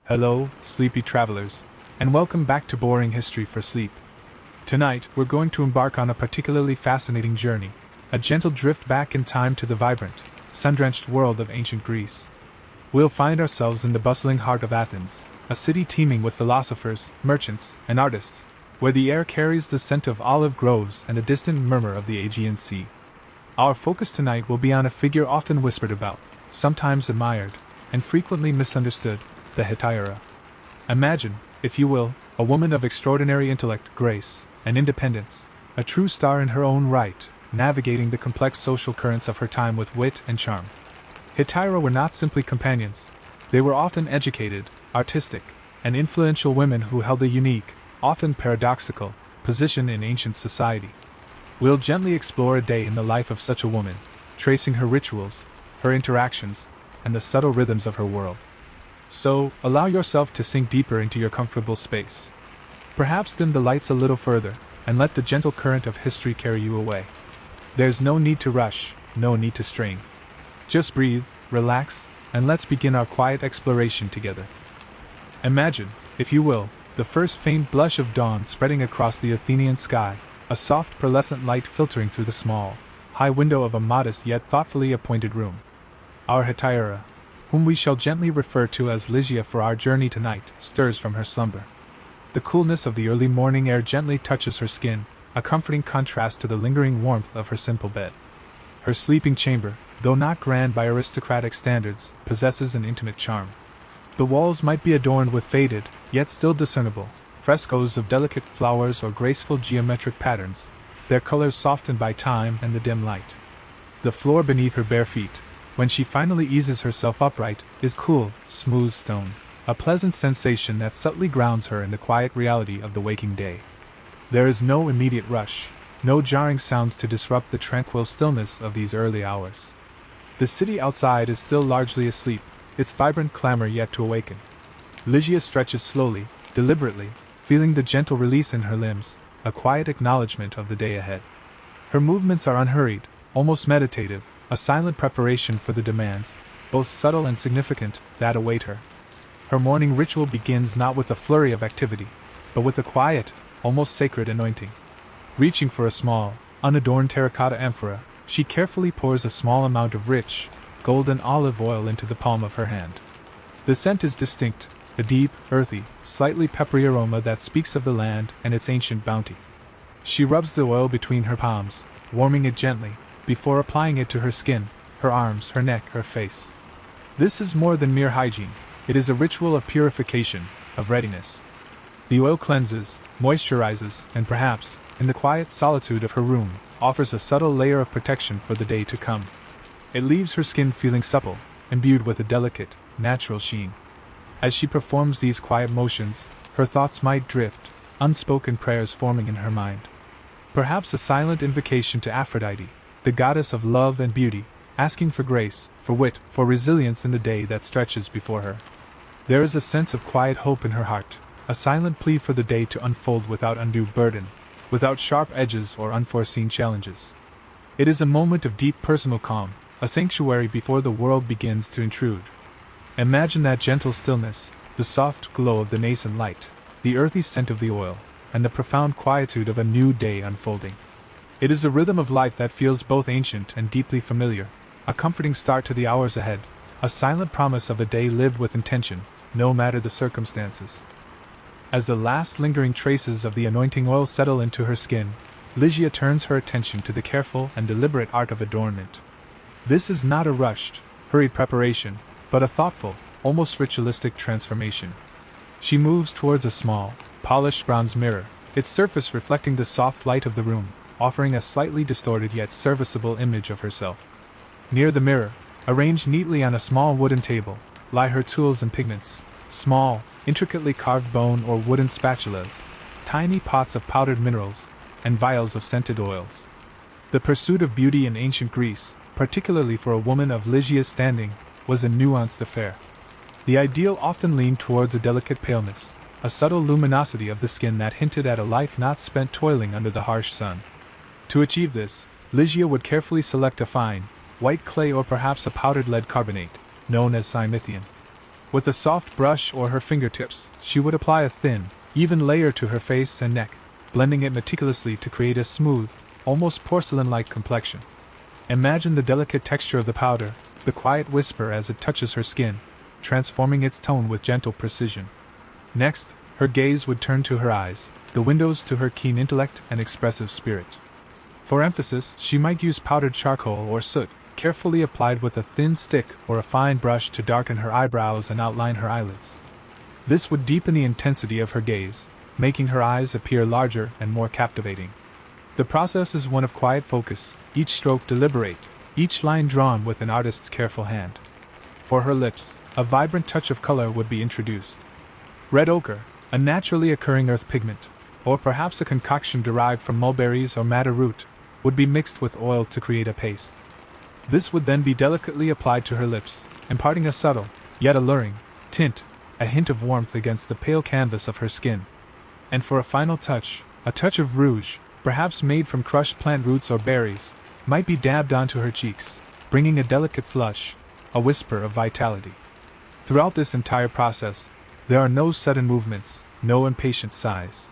Hello, sleepy travelers, and welcome back to Boring History for Sleep. Tonight, we're going to embark on a particularly fascinating journey, a gentle drift back in time to the vibrant, sun-drenched world of ancient Greece. We'll find ourselves in the bustling heart of Athens, a city teeming with philosophers, merchants, and artists, where the air carries the scent of olive groves and the distant murmur of the Aegean Sea. Our focus tonight will be on a figure often whispered about, sometimes admired, and frequently misunderstood, the Hetaira. Imagine, if you will, a woman of extraordinary intellect, grace, and independence, a true star in her own right, navigating the complex social currents of her time with wit and charm. Hetaira were not simply companions. They were often educated, artistic, and influential women who held a unique, often paradoxical, position in ancient society. We'll gently explore a day in the life of such a woman, tracing her rituals, her interactions, and the subtle rhythms of her world. So, allow yourself to sink deeper into your comfortable space. Perhaps dim the lights a little further, and let the gentle current of history carry you away. There's no need to rush, no need to strain. Just breathe, relax, and let's begin our quiet exploration together. Imagine, if you will, the first faint blush of dawn spreading across the Athenian sky, a soft pearlescent light filtering through the small, high window of a modest yet thoughtfully appointed room. Our Hetaira, whom we shall gently refer to as Lygia for our journey tonight, stirs from her slumber. The coolness of the early morning air gently touches her skin, a comforting contrast to the lingering warmth of her simple bed. Her sleeping chamber, though not grand by aristocratic standards, possesses an intimate charm. The walls might be adorned with faded, yet still discernible, frescoes of delicate flowers or graceful geometric patterns, their colors softened by time and the dim light. The floor beneath her bare feet, when she finally eases herself upright, is cool, smooth stone, a pleasant sensation that subtly grounds her in the quiet reality of the waking day. There is no immediate rush, no jarring sounds to disrupt the tranquil stillness of these early hours. The city outside is still largely asleep, its vibrant clamor yet to awaken. Lygia stretches slowly, deliberately, feeling the gentle release in her limbs, a quiet acknowledgement of the day ahead. Her movements are unhurried, almost meditative, a silent preparation for the demands, both subtle and significant, that await her. Her morning ritual begins not with a flurry of activity, but with a quiet, almost sacred anointing. Reaching for a small, unadorned terracotta amphora, she carefully pours a small amount of rich, golden olive oil into the palm of her hand. The scent is distinct, a deep, earthy, slightly peppery aroma that speaks of the land and its ancient bounty. She rubs the oil between her palms, warming it gently, before applying it to her skin, her arms, her neck, her face. This is more than mere hygiene, it is a ritual of purification, of readiness. The oil cleanses, moisturizes, and perhaps, in the quiet solitude of her room, offers a subtle layer of protection for the day to come. It leaves her skin feeling supple, imbued with a delicate, natural sheen. As she performs these quiet motions, her thoughts might drift, unspoken prayers forming in her mind. Perhaps a silent invocation to Aphrodite, the goddess of love and beauty, asking for grace, for wit, for resilience in the day that stretches before her. There is a sense of quiet hope in her heart, a silent plea for the day to unfold without undue burden, without sharp edges or unforeseen challenges. It is a moment of deep personal calm, a sanctuary before the world begins to intrude. Imagine that gentle stillness, the soft glow of the nascent light, the earthy scent of the oil, and the profound quietude of a new day unfolding. It is a rhythm of life that feels both ancient and deeply familiar, a comforting start to the hours ahead, a silent promise of a day lived with intention, no matter the circumstances. As the last lingering traces of the anointing oil settle into her skin, Lygia turns her attention to the careful and deliberate art of adornment. This is not a rushed, hurried preparation, but a thoughtful, almost ritualistic transformation. She moves towards a small, polished bronze mirror, its surface reflecting the soft light of the room, offering a slightly distorted yet serviceable image of herself. Near the mirror, arranged neatly on a small wooden table, lie her tools and pigments, small, intricately carved bone or wooden spatulas, tiny pots of powdered minerals, and vials of scented oils. The pursuit of beauty in ancient Greece, particularly for a woman of Lygia's standing, was a nuanced affair. The ideal often leaned towards a delicate paleness, a subtle luminosity of the skin that hinted at a life not spent toiling under the harsh sun. To achieve this, Lygia would carefully select a fine, white clay or perhaps a powdered lead carbonate, known as Cymithian. With a soft brush or her fingertips, she would apply a thin, even layer to her face and neck, blending it meticulously to create a smooth, almost porcelain-like complexion. Imagine the delicate texture of the powder, the quiet whisper as it touches her skin, transforming its tone with gentle precision. Next, her gaze would turn to her eyes, the windows to her keen intellect and expressive spirit. For emphasis, she might use powdered charcoal or soot, carefully applied with a thin stick or a fine brush to darken her eyebrows and outline her eyelids. This would deepen the intensity of her gaze, making her eyes appear larger and more captivating. The process is one of quiet focus, each stroke deliberate, each line drawn with an artist's careful hand. For her lips, a vibrant touch of color would be introduced. Red ochre, a naturally occurring earth pigment, or perhaps a concoction derived from mulberries or madder root, would be mixed with oil to create a paste. This would then be delicately applied to her lips, imparting a subtle, yet alluring, tint, a hint of warmth against the pale canvas of her skin. And for a final touch, a touch of rouge, perhaps made from crushed plant roots or berries, might be dabbed onto her cheeks, bringing a delicate flush, a whisper of vitality. Throughout this entire process, there are no sudden movements, no impatient sighs.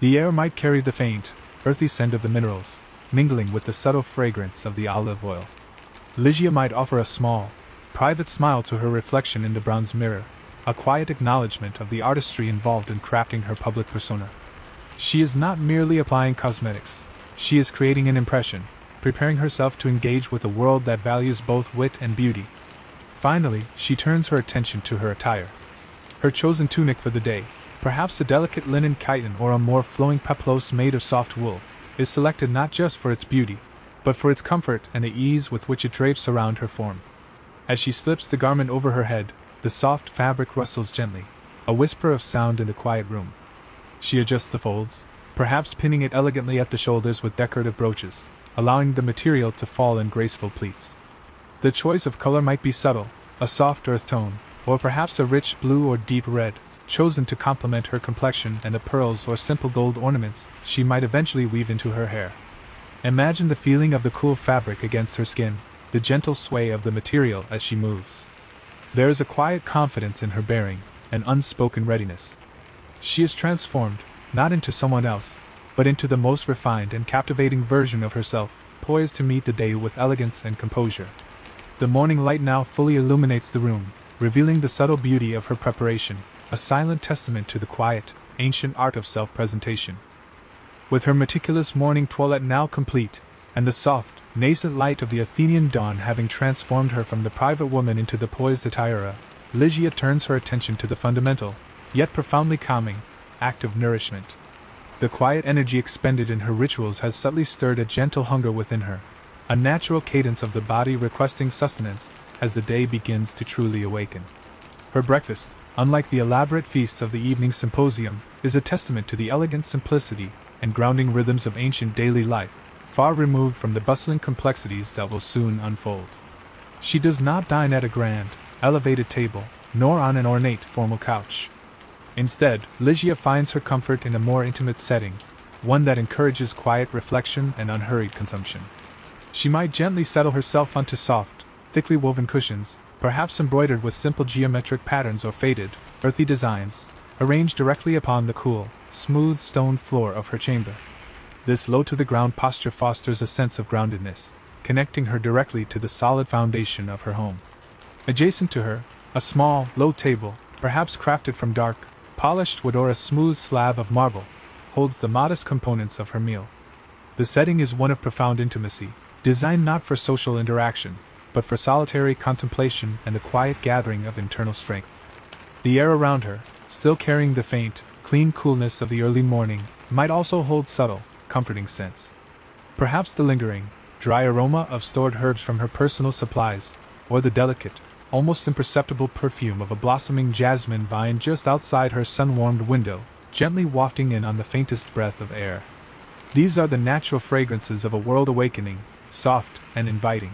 The air might carry the faint, earthy scent of the minerals, mingling with the subtle fragrance of the olive oil. Ligia might offer a small, private smile to her reflection in the bronze mirror, a quiet acknowledgement of the artistry involved in crafting her public persona. She is not merely applying cosmetics, she is creating an impression, preparing herself to engage with a world that values both wit and beauty. Finally, she turns her attention to her attire. Her chosen tunic for the day, perhaps a delicate linen chiton or a more flowing peplos made of soft wool, is selected not just for its beauty, but for its comfort and the ease with which it drapes around her form. As she slips the garment over her head, the soft fabric rustles gently, a whisper of sound in the quiet room. She adjusts the folds, perhaps pinning it elegantly at the shoulders with decorative brooches, allowing the material to fall in graceful pleats. The choice of color might be subtle, a soft earth tone, or perhaps a rich blue or deep red, chosen to complement her complexion and the pearls or simple gold ornaments she might eventually weave into her hair. Imagine the feeling of the cool fabric against her skin, the gentle sway of the material as she moves. There is a quiet confidence in her bearing, an unspoken readiness. She is transformed, not into someone else, but into the most refined and captivating version of herself, poised to meet the day with elegance and composure. The morning light now fully illuminates the room, revealing the subtle beauty of her preparation, a silent testament to the quiet, ancient art of self-presentation. With her meticulous morning toilette now complete, and the soft, nascent light of the Athenian dawn having transformed her from the private woman into the poised attirer, Ligia turns her attention to the fundamental, yet profoundly calming, act of nourishment. The quiet energy expended in her rituals has subtly stirred a gentle hunger within her, a natural cadence of the body requesting sustenance as the day begins to truly awaken. Her breakfast, unlike the elaborate feasts of the evening symposium, is a testament to the elegant simplicity and grounding rhythms of ancient daily life, far removed from the bustling complexities that will soon unfold. She does not dine at a grand, elevated table, nor on an ornate formal couch. Instead, Ligia finds her comfort in a more intimate setting, one that encourages quiet reflection and unhurried consumption. She might gently settle herself onto soft, thickly woven cushions, perhaps embroidered with simple geometric patterns or faded, earthy designs, arranged directly upon the cool, smooth stone floor of her chamber. This low-to-the-ground posture fosters a sense of groundedness, connecting her directly to the solid foundation of her home. Adjacent to her, a small, low table, perhaps crafted from dark, polished wood or a smooth slab of marble, holds the modest components of her meal. The setting is one of profound intimacy, designed not for social interaction, but for solitary contemplation and the quiet gathering of internal strength. The air around her, still carrying the faint, clean coolness of the early morning, might also hold subtle, comforting scents. Perhaps the lingering, dry aroma of stored herbs from her personal supplies, or the delicate, almost imperceptible perfume of a blossoming jasmine vine just outside her sun-warmed window, gently wafting in on the faintest breath of air. These are the natural fragrances of a world awakening, soft and inviting.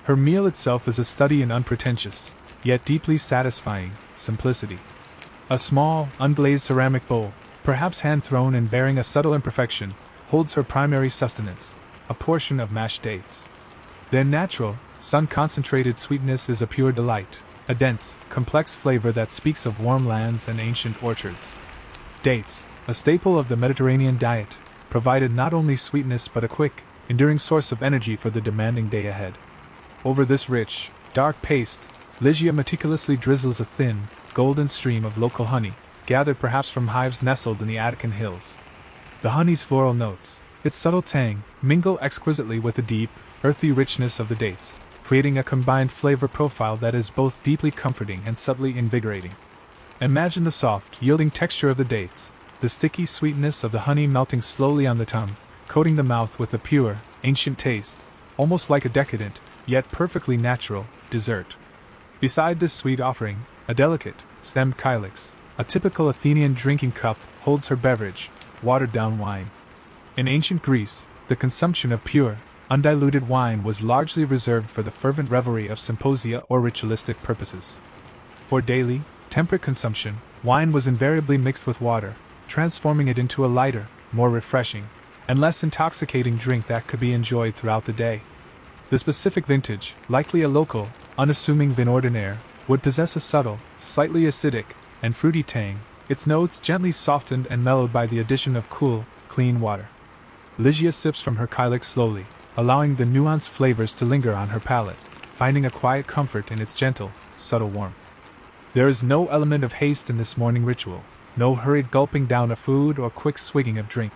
Her meal itself is a study in unpretentious, yet deeply satisfying, simplicity. A small, unglazed ceramic bowl, perhaps hand-thrown and bearing a subtle imperfection, holds her primary sustenance, a portion of mashed dates. Their natural, sun-concentrated sweetness is a pure delight, a dense, complex flavor that speaks of warm lands and ancient orchards. Dates, a staple of the Mediterranean diet, provided not only sweetness but a quick, enduring source of energy for the demanding day ahead. Over this rich, dark paste, Ligia meticulously drizzles a thin, golden stream of local honey, gathered perhaps from hives nestled in the Attican hills. The honey's floral notes, its subtle tang, mingle exquisitely with the deep, earthy richness of the dates, creating a combined flavor profile that is both deeply comforting and subtly invigorating. Imagine the soft, yielding texture of the dates, the sticky sweetness of the honey melting slowly on the tongue, coating the mouth with a pure, ancient taste, almost like a decadent, yet perfectly natural, dessert. Beside this sweet offering, a delicate, stemmed kylix, a typical Athenian drinking cup, holds her beverage, watered-down wine. In ancient Greece, the consumption of pure, undiluted wine was largely reserved for the fervent revelry of symposia or ritualistic purposes. For daily, temperate consumption, wine was invariably mixed with water, transforming it into a lighter, more refreshing, and less intoxicating drink that could be enjoyed throughout the day. The specific vintage, likely a local, unassuming vin ordinaire, would possess a subtle, slightly acidic, and fruity tang, its notes gently softened and mellowed by the addition of cool, clean water. Ligia sips from her kylix slowly, allowing the nuanced flavors to linger on her palate, finding a quiet comfort in its gentle, subtle warmth. There is no element of haste in this morning ritual, no hurried gulping down of food or quick swigging of drink.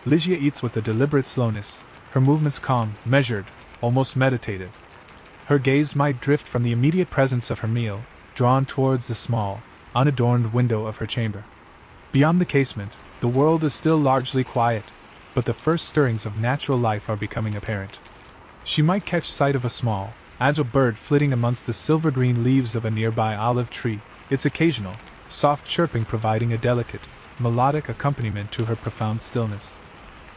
Ligia eats with a deliberate slowness, her movements calm, measured, almost meditative. Her gaze might drift from the immediate presence of her meal, drawn towards the small, unadorned window of her chamber. Beyond the casement, the world is still largely quiet, but the first stirrings of natural life are becoming apparent. She might catch sight of a small, agile bird flitting amongst the silver-green leaves of a nearby olive tree, its occasional, soft chirping providing a delicate, melodic accompaniment to her profound stillness.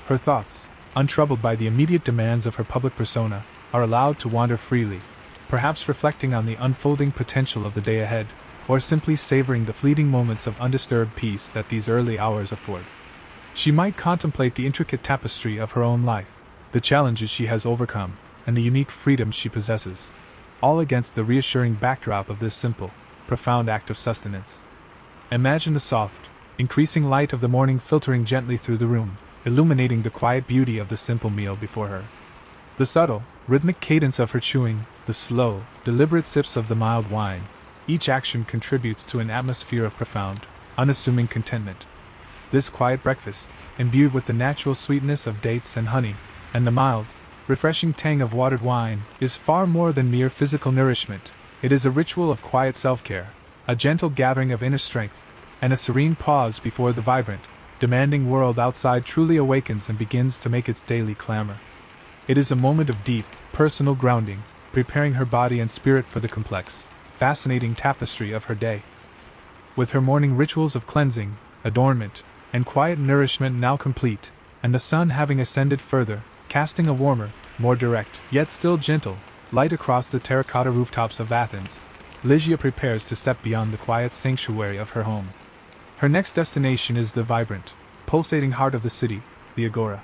Her thoughts, untroubled by the immediate demands of her public persona, are allowed to wander freely, perhaps reflecting on the unfolding potential of the day ahead, or simply savoring the fleeting moments of undisturbed peace that these early hours afford. She might contemplate the intricate tapestry of her own life, the challenges she has overcome, and the unique freedoms she possesses, all against the reassuring backdrop of this simple, profound act of sustenance. Imagine the soft, increasing light of the morning filtering gently through the room, illuminating the quiet beauty of the simple meal before her. The subtle, rhythmic cadence of her chewing, the slow, deliberate sips of the mild wine, each action contributes to an atmosphere of profound, unassuming contentment. This quiet breakfast, imbued with the natural sweetness of dates and honey, and the mild, refreshing tang of watered wine, is far more than mere physical nourishment. It is a ritual of quiet self-care, a gentle gathering of inner strength, and a serene pause before the vibrant, demanding world outside truly awakens and begins to make its daily clamor. It is a moment of deep, personal grounding, preparing her body and spirit for the complex, fascinating tapestry of her day. With her morning rituals of cleansing, adornment, and quiet nourishment now complete, and the sun having ascended further, casting a warmer, more direct, yet still gentle, light across the terracotta rooftops of Athens, Ligia prepares to step beyond the quiet sanctuary of her home. Her next destination is the vibrant, pulsating heart of the city, the agora.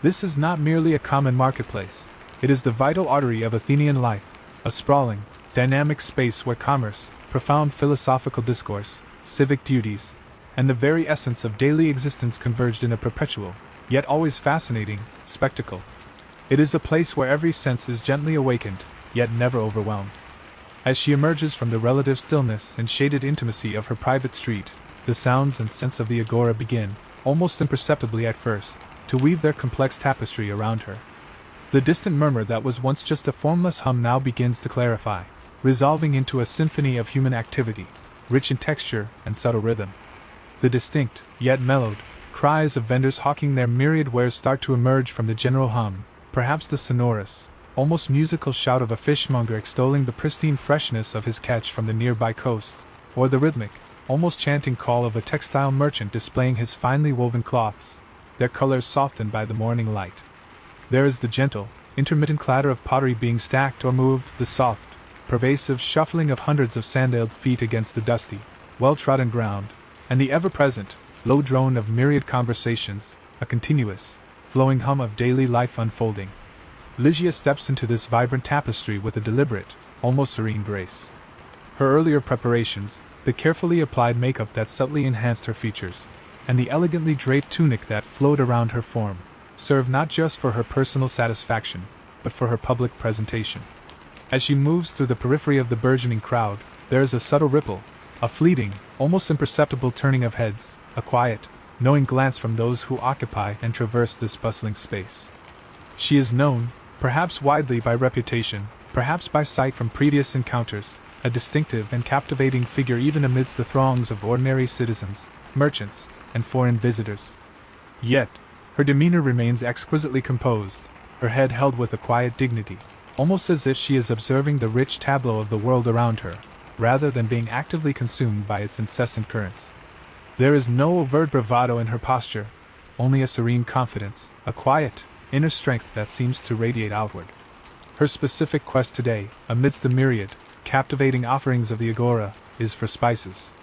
This is not merely a common marketplace, it is the vital artery of Athenian life, a sprawling, dynamic space where commerce, profound philosophical discourse, civic duties, and the very essence of daily existence converged in a perpetual, yet always fascinating, spectacle. It is a place where every sense is gently awakened, yet never overwhelmed. As she emerges from the relative stillness and shaded intimacy of her private street, the sounds and scents of the agora begin, almost imperceptibly at first, to weave their complex tapestry around her. The distant murmur that was once just a formless hum now begins to clarify, resolving into a symphony of human activity, rich in texture and subtle rhythm. The distinct, yet mellowed, cries of vendors hawking their myriad wares start to emerge from the general hum, perhaps the sonorous, almost musical shout of a fishmonger extolling the pristine freshness of his catch from the nearby coast, or the rhythmic, almost chanting call of a textile merchant displaying his finely woven cloths, their colors softened by the morning light. There is the gentle, intermittent clatter of pottery being stacked or moved, the soft, pervasive shuffling of hundreds of sandaled feet against the dusty, well-trodden ground, and the ever-present, low drone of myriad conversations, a continuous, flowing hum of daily life unfolding. Ligia steps into this vibrant tapestry with a deliberate, almost serene grace. Her earlier preparations, the carefully applied makeup that subtly enhanced her features, and the elegantly draped tunic that flowed around her form, serve not just for her personal satisfaction, but for her public presentation. As she moves through the periphery of the burgeoning crowd, there is a subtle ripple, a fleeting, almost imperceptible turning of heads, a quiet, knowing glance from those who occupy and traverse this bustling space. She is known, perhaps widely by reputation, perhaps by sight from previous encounters, a distinctive and captivating figure even amidst the throngs of ordinary citizens, merchants, and foreign visitors. Yet, her demeanor remains exquisitely composed, her head held with a quiet dignity, almost as if she is observing the rich tableau of the world around her, rather than being actively consumed by its incessant currents. There is no overt bravado in her posture, only a serene confidence, a quiet, inner strength that seems to radiate outward. Her specific quest today, amidst the myriad, captivating offerings of the agora, is for spices.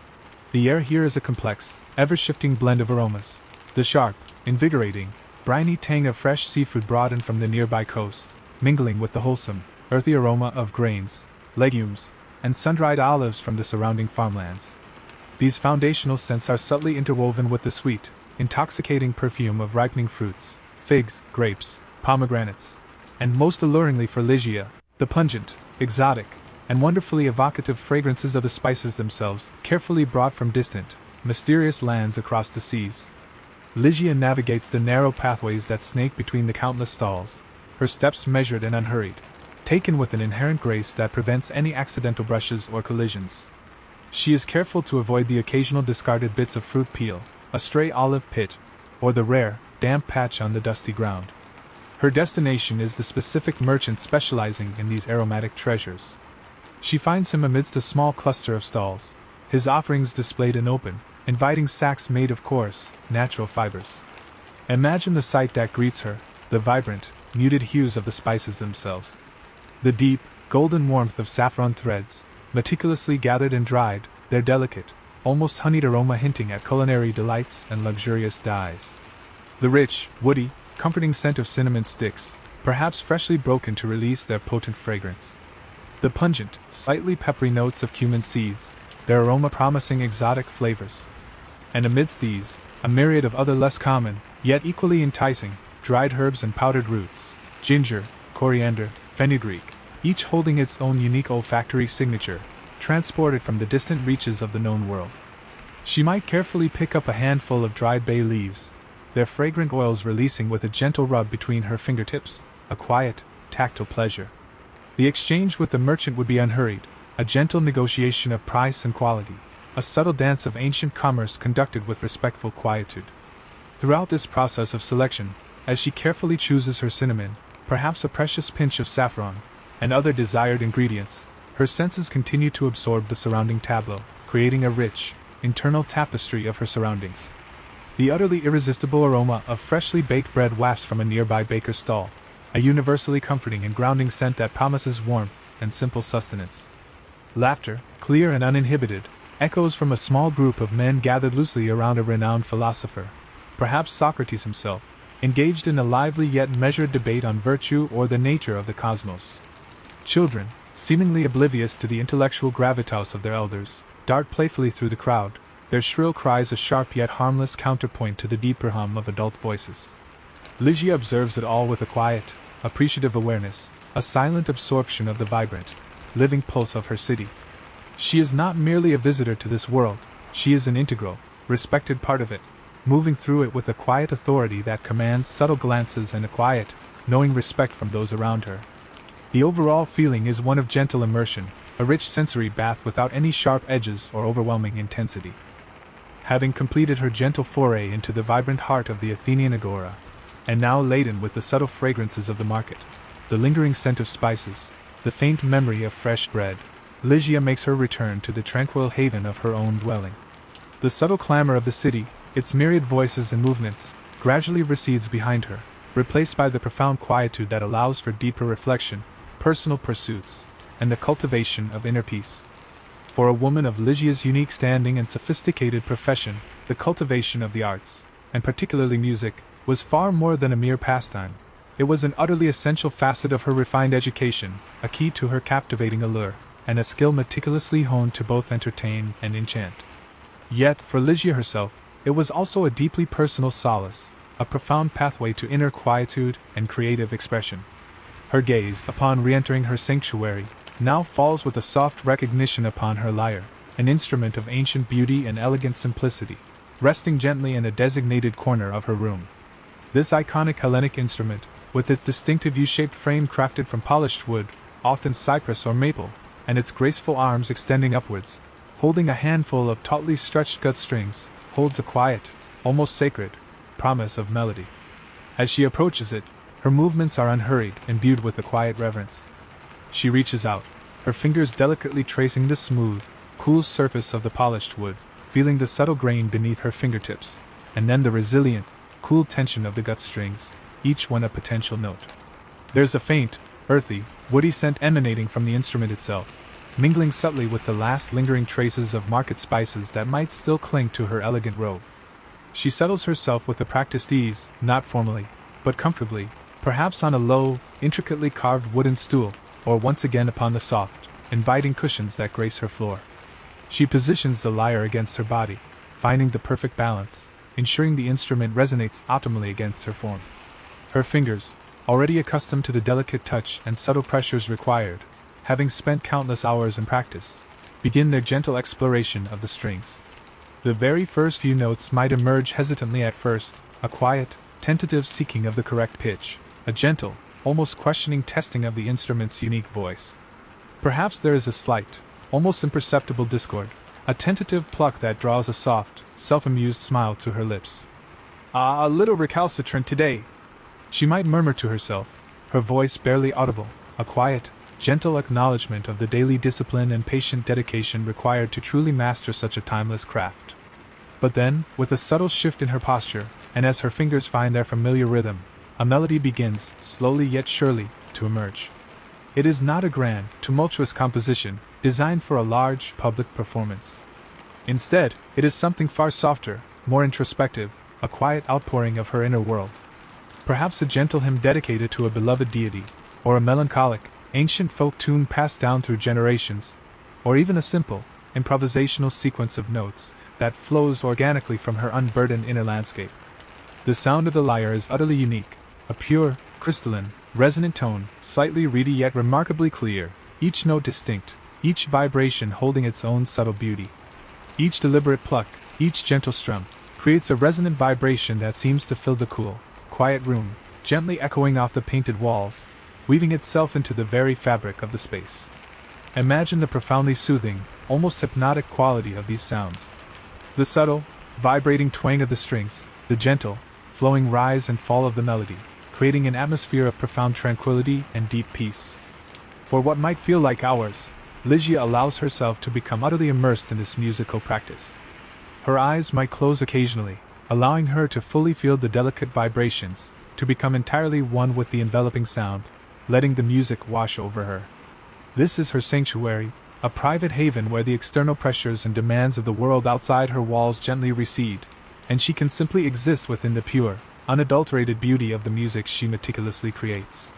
The air here is a complex, ever-shifting blend of aromas. The sharp, invigorating, briny tang of fresh seafood brought in from the nearby coast, mingling with the wholesome, earthy aroma of grains, legumes, and sun-dried olives from the surrounding farmlands. These foundational scents are subtly interwoven with the sweet, intoxicating perfume of ripening fruits, figs, grapes, pomegranates, and most alluringly for Ligia, the pungent, exotic, and wonderfully evocative fragrances of the spices themselves, carefully brought from distant, mysterious lands across the seas. Ligia navigates the narrow pathways that snake between the countless stalls, her steps measured and unhurried, taken with an inherent grace that prevents any accidental brushes or collisions. She is careful to avoid the occasional discarded bits of fruit peel, a stray olive pit, or the rare, damp patch on the dusty ground. Her destination is the specific merchant specializing in these aromatic treasures. She finds him amidst a small cluster of stalls, his offerings displayed in open, inviting sacks made of coarse, natural fibers. Imagine the sight that greets her, the vibrant, muted hues of the spices themselves. The deep, golden warmth of saffron threads, meticulously gathered and dried, their delicate, almost honeyed aroma hinting at culinary delights and luxurious dyes. The rich, woody, comforting scent of cinnamon sticks, perhaps freshly broken to release their potent fragrance. The pungent, slightly peppery notes of cumin seeds, their aroma promising exotic flavors. And amidst these, a myriad of other less common, yet equally enticing, dried herbs and powdered roots, ginger, coriander, fenugreek, each holding its own unique olfactory signature, transported from the distant reaches of the known world. She might carefully pick up a handful of dried bay leaves, their fragrant oils releasing with a gentle rub between her fingertips, a quiet, tactile pleasure. The exchange with the merchant would be unhurried, a gentle negotiation of price and quality, a subtle dance of ancient commerce conducted with respectful quietude. Throughout this process of selection, as she carefully chooses her cinnamon, perhaps a precious pinch of saffron, and other desired ingredients, her senses continue to absorb the surrounding tableau, creating a rich, internal tapestry of her surroundings. The utterly irresistible aroma of freshly baked bread wafts from a nearby baker's stall, a universally comforting and grounding scent that promises warmth and simple sustenance. Laughter, clear and uninhibited, echoes from a small group of men gathered loosely around a renowned philosopher, perhaps Socrates himself, engaged in a lively yet measured debate on virtue or the nature of the cosmos. Children, seemingly oblivious to the intellectual gravitas of their elders, dart playfully through the crowd, their shrill cries a sharp yet harmless counterpoint to the deeper hum of adult voices. Ligia observes it all with a quiet, appreciative awareness, a silent absorption of the vibrant, living pulse of her city. She is not merely a visitor to this world, she is an integral, respected part of it, moving through it with a quiet authority that commands subtle glances and a quiet, knowing respect from those around her. The overall feeling is one of gentle immersion, a rich sensory bath without any sharp edges or overwhelming intensity. Having completed her gentle foray into the vibrant heart of the Athenian agora, and now laden with the subtle fragrances of the market, the lingering scent of spices, the faint memory of fresh bread, Ligia makes her return to the tranquil haven of her own dwelling. The subtle clamor of the city, its myriad voices and movements, gradually recedes behind her, replaced by the profound quietude that allows for deeper reflection, personal pursuits, and the cultivation of inner peace. For a woman of Ligia's unique standing and sophisticated profession, the cultivation of the arts, and particularly music, was far more than a mere pastime. It was an utterly essential facet of her refined education, a key to her captivating allure. and a skill meticulously honed to both entertain and enchant. Yet, for Ligia herself, it was also a deeply personal solace, a profound pathway to inner quietude and creative expression. Her gaze, upon re-entering her sanctuary, now falls with a soft recognition upon her lyre, an instrument of ancient beauty and elegant simplicity, resting gently in a designated corner of her room. This iconic Hellenic instrument, with its distinctive U-shaped frame crafted from polished wood, often cypress or maple, and its graceful arms extending upwards, holding a handful of tautly stretched gut strings, holds a quiet, almost sacred, promise of melody. As she approaches it, her movements are unhurried, imbued with a quiet reverence. She reaches out, her fingers delicately tracing the smooth, cool surface of the polished wood, feeling the subtle grain beneath her fingertips, and then the resilient, cool tension of the gut strings, each one a potential note. There's a faint, earthy, woody scent emanating from the instrument itself, mingling subtly with the last lingering traces of market spices that might still cling to her elegant robe. She settles herself with a practiced ease, not formally, but comfortably, perhaps on a low, intricately carved wooden stool, or once again upon the soft, inviting cushions that grace her floor. She positions the lyre against her body, finding the perfect balance, ensuring the instrument resonates optimally against her form. Her fingers, already accustomed to the delicate touch and subtle pressures required, having spent countless hours in practice, begin their gentle exploration of the strings. The very first few notes might emerge hesitantly at first, a quiet, tentative seeking of the correct pitch, a gentle, almost questioning testing of the instrument's unique voice. Perhaps there is a slight, almost imperceptible discord, a tentative pluck that draws a soft, self-amused smile to her lips. "Ah, a little recalcitrant today," she might murmur to herself, her voice barely audible, a quiet, gentle acknowledgement of the daily discipline and patient dedication required to truly master such a timeless craft. But then, with a subtle shift in her posture, and as her fingers find their familiar rhythm, a melody begins, slowly yet surely, to emerge. It is not a grand, tumultuous composition, designed for a large, public performance. Instead, it is something far softer, more introspective, a quiet outpouring of her inner world. Perhaps a gentle hymn dedicated to a beloved deity, or a melancholic, ancient folk tune passed down through generations, or even a simple, improvisational sequence of notes that flows organically from her unburdened inner landscape. The sound of the lyre is utterly unique, a pure, crystalline, resonant tone, slightly reedy yet remarkably clear, each note distinct, each vibration holding its own subtle beauty. Each deliberate pluck, each gentle strum, creates a resonant vibration that seems to fill the cool, quiet room, gently echoing off the painted walls, weaving itself into the very fabric of the space. Imagine the profoundly soothing, almost hypnotic quality of these sounds. The subtle, vibrating twang of the strings, the gentle, flowing rise and fall of the melody, creating an atmosphere of profound tranquility and deep peace. For what might feel like hours, Ligia allows herself to become utterly immersed in this musical practice. Her eyes might close occasionally, allowing her to fully feel the delicate vibrations, to become entirely one with the enveloping sound, letting the music wash over her. This is her sanctuary, a private haven where the external pressures and demands of the world outside her walls gently recede, and she can simply exist within the pure, unadulterated beauty of the music she meticulously creates.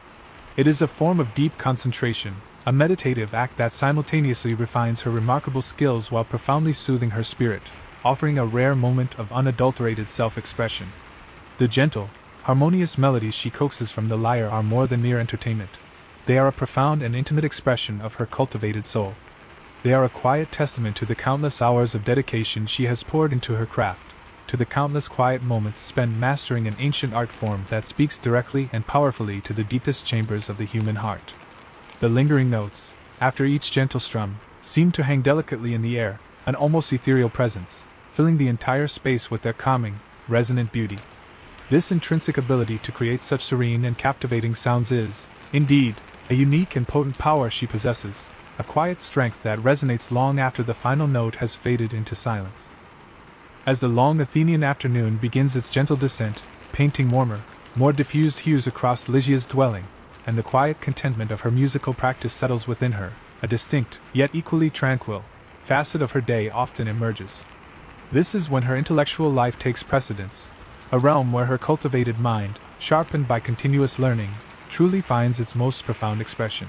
It is a form of deep concentration, a meditative act that simultaneously refines her remarkable skills while profoundly soothing her spirit, offering a rare moment of unadulterated self-expression. The gentle, harmonious melodies she coaxes from the lyre are more than mere entertainment. They are a profound and intimate expression of her cultivated soul. They are a quiet testament to the countless hours of dedication she has poured into her craft, to the countless quiet moments spent mastering an ancient art form that speaks directly and powerfully to the deepest chambers of the human heart. The lingering notes, after each gentle strum, seem to hang delicately in the air, an almost ethereal presence, filling the entire space with their calming, resonant beauty. This intrinsic ability to create such serene and captivating sounds is, indeed, a unique and potent power she possesses, a quiet strength that resonates long after the final note has faded into silence. As the long Athenian afternoon begins its gentle descent, painting warmer, more diffused hues across Ligia's dwelling, and the quiet contentment of her musical practice settles within her, a distinct, yet equally tranquil, facet of her day often emerges. This is when her intellectual life takes precedence, a realm where her cultivated mind, sharpened by continuous learning, truly finds its most profound expression.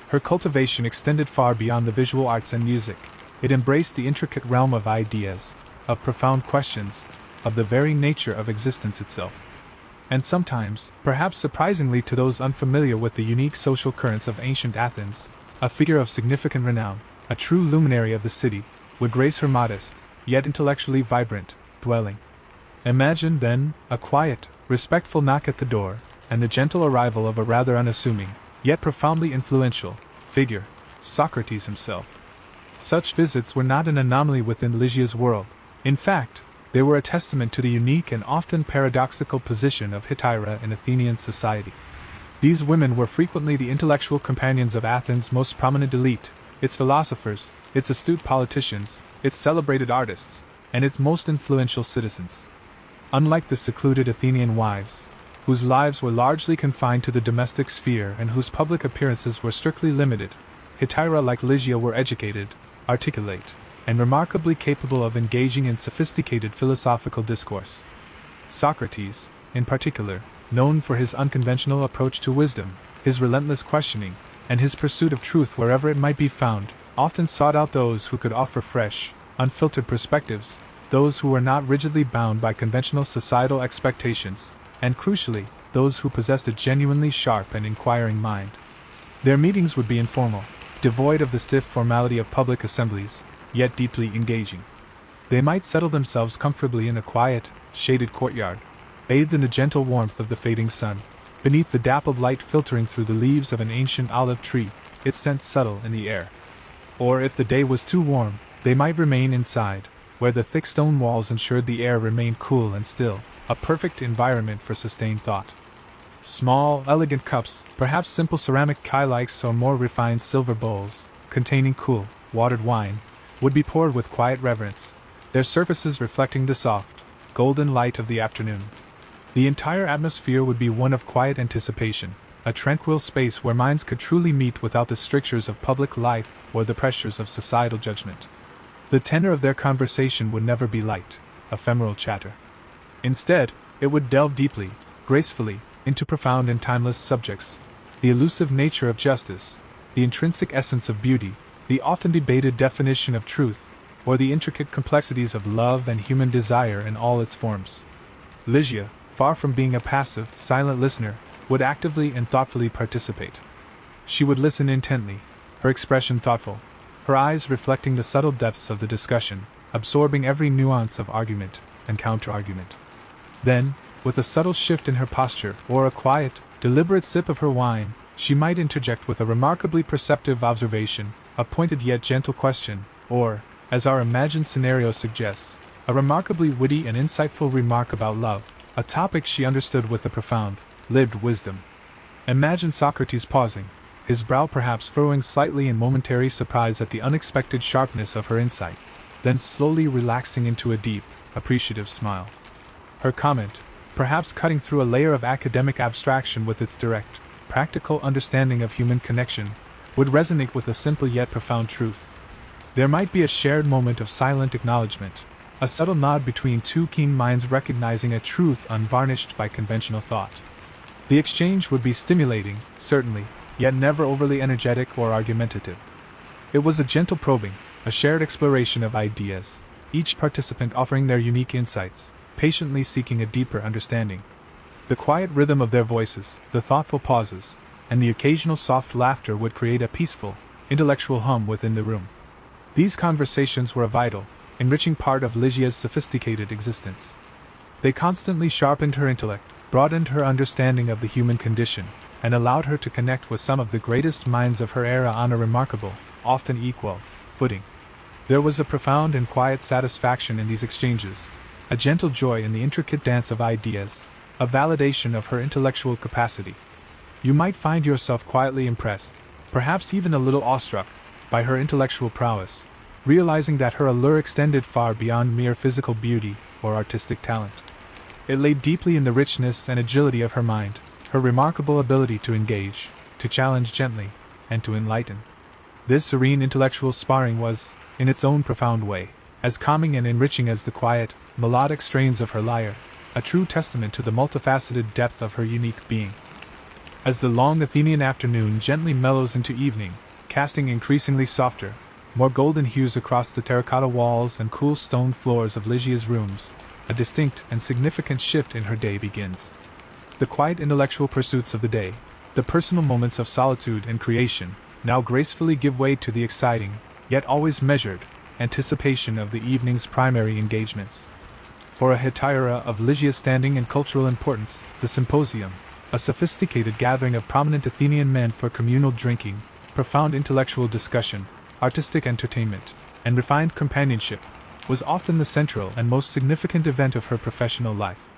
Her cultivation extended far beyond the visual arts and music. It embraced the intricate realm of ideas, of profound questions, of the very nature of existence itself. And sometimes, perhaps surprisingly to those unfamiliar with the unique social currents of ancient Athens, a figure of significant renown, a true luminary of the city, would grace her modest, yet intellectually vibrant, dwelling. Imagine, then, a quiet, respectful knock at the door, and the gentle arrival of a rather unassuming, yet profoundly influential, figure, Socrates himself. Such visits were not an anomaly within Lygia's world. In fact, they were a testament to the unique and often paradoxical position of Hetaira in Athenian society. These women were frequently the intellectual companions of Athens' most prominent elite, its philosophers, its astute politicians, its celebrated artists, and its most influential citizens. Unlike the secluded Athenian wives, whose lives were largely confined to the domestic sphere and whose public appearances were strictly limited, Hetaira like Lygia were educated, articulate, and remarkably capable of engaging in sophisticated philosophical discourse. Socrates, in particular, known for his unconventional approach to wisdom, his relentless questioning, and his pursuit of truth wherever it might be found, often sought out those who could offer fresh, unfiltered perspectives, those who were not rigidly bound by conventional societal expectations, and crucially, those who possessed a genuinely sharp and inquiring mind. Their meetings would be informal, devoid of the stiff formality of public assemblies, yet deeply engaging. They might settle themselves comfortably in a quiet, shaded courtyard, bathed in the gentle warmth of the fading sun, beneath the dappled light filtering through the leaves of an ancient olive tree, its scent subtle in the air. Or if the day was too warm, they might remain inside, where the thick stone walls ensured the air remained cool and still, a perfect environment for sustained thought. Small, elegant cups, perhaps simple ceramic kylikes or more refined silver bowls, containing cool, watered wine, would be poured with quiet reverence, their surfaces reflecting the soft, golden light of the afternoon. The entire atmosphere would be one of quiet anticipation, a tranquil space where minds could truly meet without the strictures of public life or the pressures of societal judgment. The tenor of their conversation would never be light, ephemeral chatter. Instead, it would delve deeply, gracefully, into profound and timeless subjects: the elusive nature of justice, the intrinsic essence of beauty, the often debated definition of truth, or the intricate complexities of love and human desire in all its forms. Lygia, far from being a passive, silent listener, would actively and thoughtfully participate. She would listen intently, her expression thoughtful, her eyes reflecting the subtle depths of the discussion, absorbing every nuance of argument and counter-argument. Then, with a subtle shift in her posture or a quiet, deliberate sip of her wine, she might interject with a remarkably perceptive observation, a pointed yet gentle question, or, as our imagined scenario suggests, a remarkably witty and insightful remark about love, a topic she understood with a profound, lived wisdom. Imagine Socrates pausing, his brow perhaps furrowing slightly in momentary surprise at the unexpected sharpness of her insight, then slowly relaxing into a deep, appreciative smile. Her comment, perhaps cutting through a layer of academic abstraction with its direct, practical understanding of human connection, would resonate with a simple yet profound truth. There might be a shared moment of silent acknowledgement, a subtle nod between two keen minds recognizing a truth unvarnished by conventional thought. The exchange would be stimulating, certainly, yet never overly energetic or argumentative. It was a gentle probing, a shared exploration of ideas, each participant offering their unique insights, patiently seeking a deeper understanding. The quiet rhythm of their voices, the thoughtful pauses, and the occasional soft laughter would create a peaceful, intellectual hum within the room. These conversations were a vital, enriching part of Lygia's sophisticated existence. They constantly sharpened her intellect, broadened her understanding of the human condition, and allowed her to connect with some of the greatest minds of her era on a remarkable, often equal, footing. There was a profound and quiet satisfaction in these exchanges, a gentle joy in the intricate dance of ideas, a validation of her intellectual capacity. You might find yourself quietly impressed, perhaps even a little awestruck, by her intellectual prowess, realizing that her allure extended far beyond mere physical beauty or artistic talent. It lay deeply in the richness and agility of her mind, her remarkable ability to engage, to challenge gently, and to enlighten. This serene intellectual sparring was, in its own profound way, as calming and enriching as the quiet, melodic strains of her lyre, a true testament to the multifaceted depth of her unique being. As the long Athenian afternoon gently mellows into evening, casting increasingly softer, more golden hues across the terracotta walls and cool stone floors of Lygia's rooms, a distinct and significant shift in her day begins. The quiet intellectual pursuits of the day, the personal moments of solitude and creation, now gracefully give way to the exciting, yet always measured, anticipation of the evening's primary engagements. For a hetaira of Lygia's standing and cultural importance, the symposium, a sophisticated gathering of prominent Athenian men for communal drinking, profound intellectual discussion, artistic entertainment, and refined companionship, was often the central and most significant event of her professional life.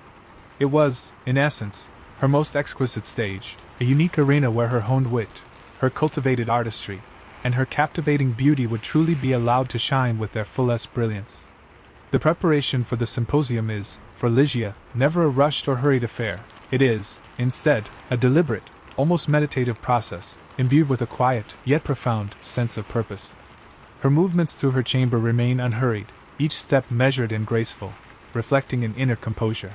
It was, in essence, her most exquisite stage, a unique arena where her honed wit, her cultivated artistry, and her captivating beauty would truly be allowed to shine with their fullest brilliance. The preparation for the symposium is, for Lygia, never a rushed or hurried affair. It is, instead, a deliberate, almost meditative process, imbued with a quiet, yet profound, sense of purpose. Her movements through her chamber remain unhurried, each step measured and graceful, reflecting an inner composure.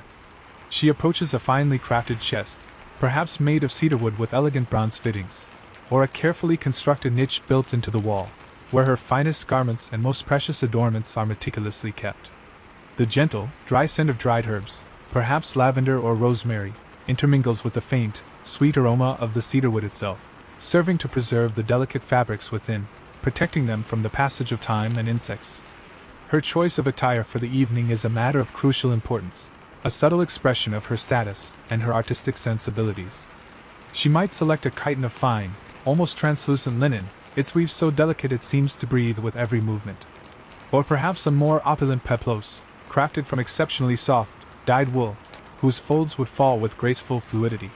She approaches a finely crafted chest, perhaps made of cedarwood with elegant bronze fittings, or a carefully constructed niche built into the wall, where her finest garments and most precious adornments are meticulously kept. The gentle, dry scent of dried herbs, perhaps lavender or rosemary, intermingles with the faint, sweet aroma of the cedarwood itself, serving to preserve the delicate fabrics within, protecting them from the passage of time and insects. Her choice of attire for the evening is a matter of crucial importance, a subtle expression of her status and her artistic sensibilities. She might select a chiton of fine, almost translucent linen, its weave so delicate it seems to breathe with every movement. Or perhaps a more opulent peplos, crafted from exceptionally soft, dyed wool, whose folds would fall with graceful fluidity.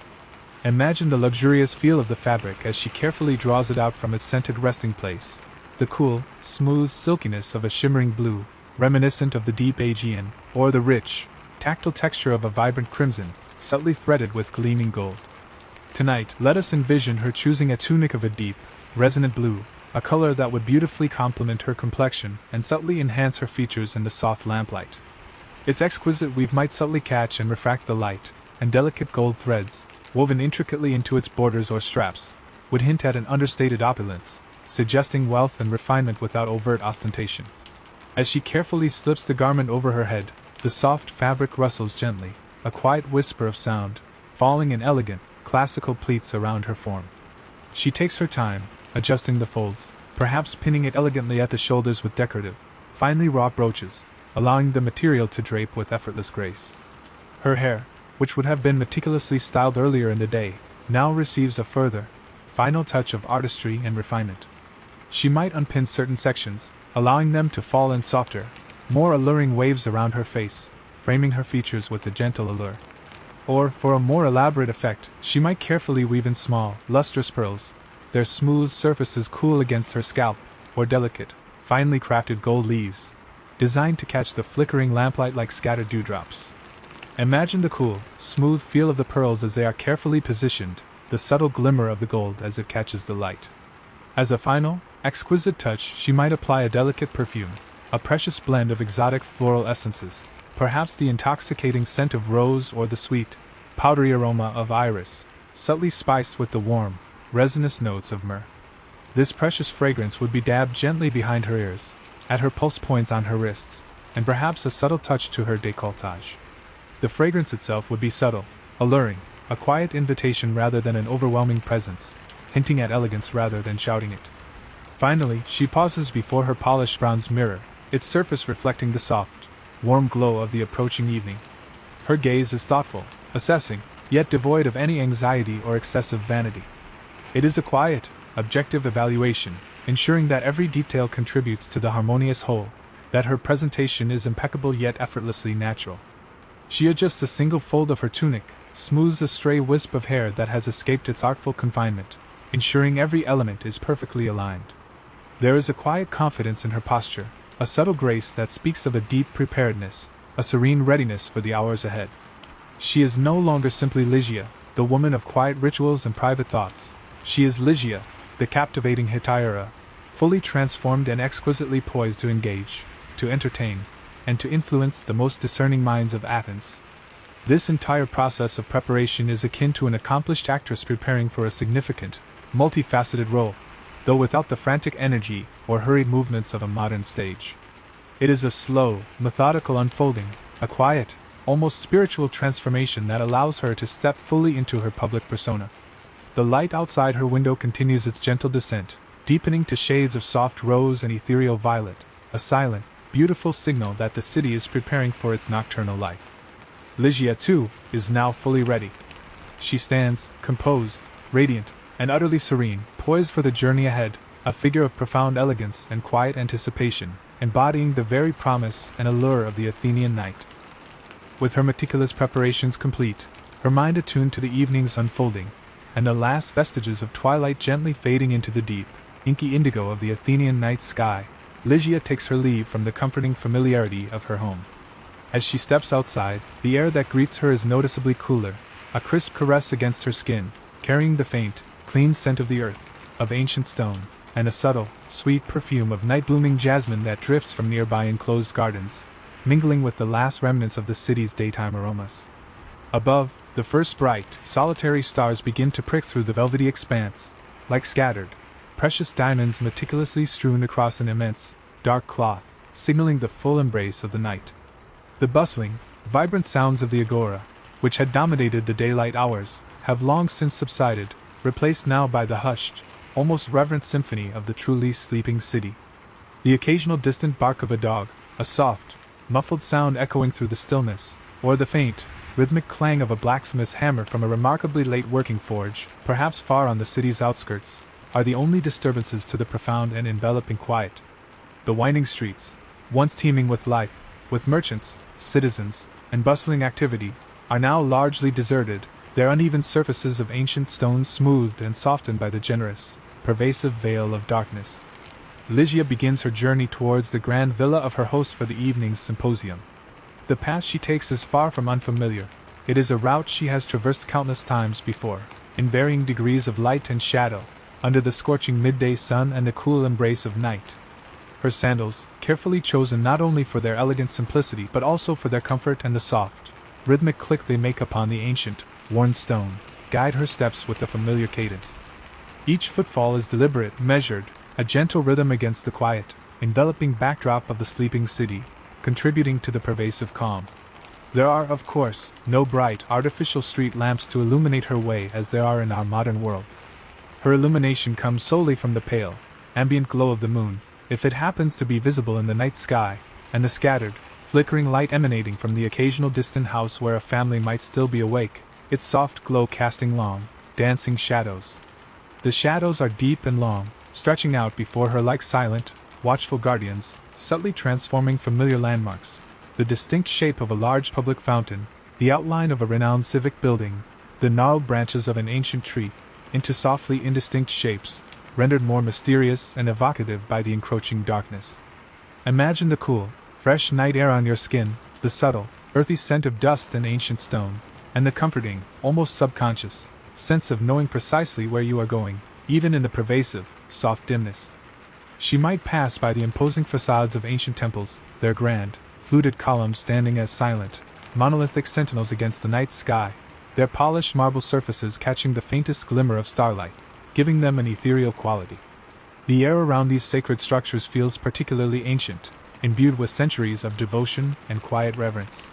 Imagine the luxurious feel of the fabric as she carefully draws it out from its scented resting place, the cool, smooth silkiness of a shimmering blue, reminiscent of the deep Aegean, or the rich, tactile texture of a vibrant crimson, subtly threaded with gleaming gold. Tonight, let us envision her choosing a tunic of a deep, resonant blue, a color that would beautifully complement her complexion and subtly enhance her features in the soft lamplight. Its exquisite weave might subtly catch and refract the light, and delicate gold threads, woven intricately into its borders or straps, would hint at an understated opulence, suggesting wealth and refinement without overt ostentation. As she carefully slips the garment over her head, the soft fabric rustles gently, a quiet whisper of sound, falling in elegant, classical pleats around her form. She takes her time, adjusting the folds, perhaps pinning it elegantly at the shoulders with decorative, finely wrought brooches, allowing the material to drape with effortless grace. Her hair, which would have been meticulously styled earlier in the day, now receives a further, final touch of artistry and refinement. She might unpin certain sections, allowing them to fall in softer, more alluring waves around her face, framing her features with a gentle allure. Or, for a more elaborate effect, she might carefully weave in small, lustrous pearls, their smooth surfaces cool against her scalp, or delicate, finely crafted gold leaves, designed to catch the flickering lamplight like scattered dewdrops. Imagine the cool, smooth feel of the pearls as they are carefully positioned, the subtle glimmer of the gold as it catches the light. As a final, exquisite touch, she might apply a delicate perfume, a precious blend of exotic floral essences, perhaps the intoxicating scent of rose or the sweet, powdery aroma of iris, subtly spiced with the warm, resinous notes of myrrh. This precious fragrance would be dabbed gently behind her ears, at her pulse points on her wrists, and perhaps a subtle touch to her décolletage. The fragrance itself would be subtle, alluring, a quiet invitation rather than an overwhelming presence, hinting at elegance rather than shouting it. Finally, she pauses before her polished bronze mirror, its surface reflecting the soft, warm glow of the approaching evening. Her gaze is thoughtful, assessing, yet devoid of any anxiety or excessive vanity. It is a quiet, objective evaluation, ensuring that every detail contributes to the harmonious whole, that her presentation is impeccable yet effortlessly natural. She adjusts a single fold of her tunic, smooths a stray wisp of hair that has escaped its artful confinement, ensuring every element is perfectly aligned. There is a quiet confidence in her posture, a subtle grace that speaks of a deep preparedness, a serene readiness for the hours ahead. She is no longer simply Lygia, the woman of quiet rituals and private thoughts. She is Lygia, the captivating hetaira, fully transformed and exquisitely poised to engage, to entertain, and to influence the most discerning minds of Athens. This entire process of preparation is akin to an accomplished actress preparing for a significant, multifaceted role, though without the frantic energy or hurried movements of a modern stage. It is a slow, methodical unfolding, a quiet, almost spiritual transformation that allows her to step fully into her public persona. The light outside her window continues its gentle descent, deepening to shades of soft rose and ethereal violet, a silent, beautiful signal that the city is preparing for its nocturnal life. Ligia, too, is now fully ready. She stands, composed, radiant, and utterly serene, poised for the journey ahead, a figure of profound elegance and quiet anticipation, embodying the very promise and allure of the Athenian night. With her meticulous preparations complete, her mind attuned to the evening's unfolding, and the last vestiges of twilight gently fading into the deep, inky indigo of the Athenian night sky, Ligia takes her leave from the comforting familiarity of her home. As she steps outside, the air that greets her is noticeably cooler, a crisp caress against her skin, carrying the faint, clean scent of the earth, of ancient stone, and a subtle, sweet perfume of night-blooming jasmine that drifts from nearby enclosed gardens, mingling with the last remnants of the city's daytime aromas. Above, the first bright, solitary stars begin to prick through the velvety expanse, like scattered, precious diamonds meticulously strewn across an immense, dark cloth, signaling the full embrace of the night. The bustling, vibrant sounds of the agora, which had dominated the daylight hours, have long since subsided, replaced now by the hushed, almost reverent symphony of the truly sleeping city. The occasional distant bark of a dog, a soft, muffled sound echoing through the stillness, or the faint, rhythmic clang of a blacksmith's hammer from a remarkably late working forge, perhaps far on the city's outskirts, are the only disturbances to the profound and enveloping quiet. The winding streets, once teeming with life, with merchants, citizens, and bustling activity, are now largely deserted, their uneven surfaces of ancient stone smoothed and softened by the generous, pervasive veil of darkness. Ligia begins her journey towards the grand villa of her host for the evening's symposium. The path she takes is far from unfamiliar. It is a route she has traversed countless times before, in varying degrees of light and shadow, under the scorching midday sun and the cool embrace of night. Her sandals, carefully chosen not only for their elegant simplicity but also for their comfort and the soft, rhythmic click they make upon the ancient, worn stone, guide her steps with a familiar cadence. Each footfall is deliberate, measured, a gentle rhythm against the quiet, enveloping backdrop of the sleeping city, contributing to the pervasive calm. There are, of course, no bright, artificial street lamps to illuminate her way as there are in our modern world. Her illumination comes solely from the pale, ambient glow of the moon, if it happens to be visible in the night sky, and the scattered, flickering light emanating from the occasional distant house where a family might still be awake, its soft glow casting long, dancing shadows. The shadows are deep and long, stretching out before her like silent, watchful guardians, subtly transforming familiar landmarks, the distinct shape of a large public fountain, the outline of a renowned civic building, the gnarled branches of an ancient tree, into softly indistinct shapes, rendered more mysterious and evocative by the encroaching darkness. Imagine the cool, fresh night air on your skin, the subtle, earthy scent of dust and ancient stone, and the comforting, almost subconscious, sense of knowing precisely where you are going, even in the pervasive, soft dimness. She might pass by the imposing facades of ancient temples, their grand, fluted columns standing as silent, monolithic sentinels against the night sky, their polished marble surfaces catching the faintest glimmer of starlight, giving them an ethereal quality. The air around these sacred structures feels particularly ancient, imbued with centuries of devotion and quiet reverence.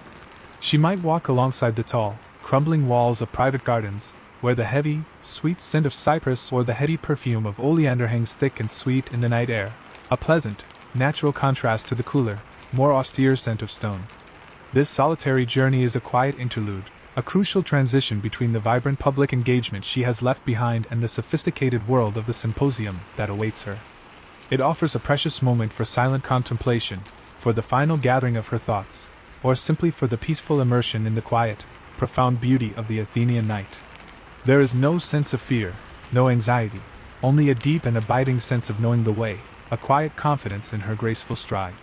She might walk alongside the tall, crumbling walls of private gardens, where the heavy, sweet scent of cypress or the heady perfume of oleander hangs thick and sweet in the night air, a pleasant, natural contrast to the cooler, more austere scent of stone. This solitary journey is a quiet interlude, a crucial transition between the vibrant public engagement she has left behind and the sophisticated world of the symposium that awaits her. It offers a precious moment for silent contemplation, for the final gathering of her thoughts, or simply for the peaceful immersion in the quiet, profound beauty of the Athenian night. There is no sense of fear, no anxiety, only a deep and abiding sense of knowing the way, a quiet confidence in her graceful stride.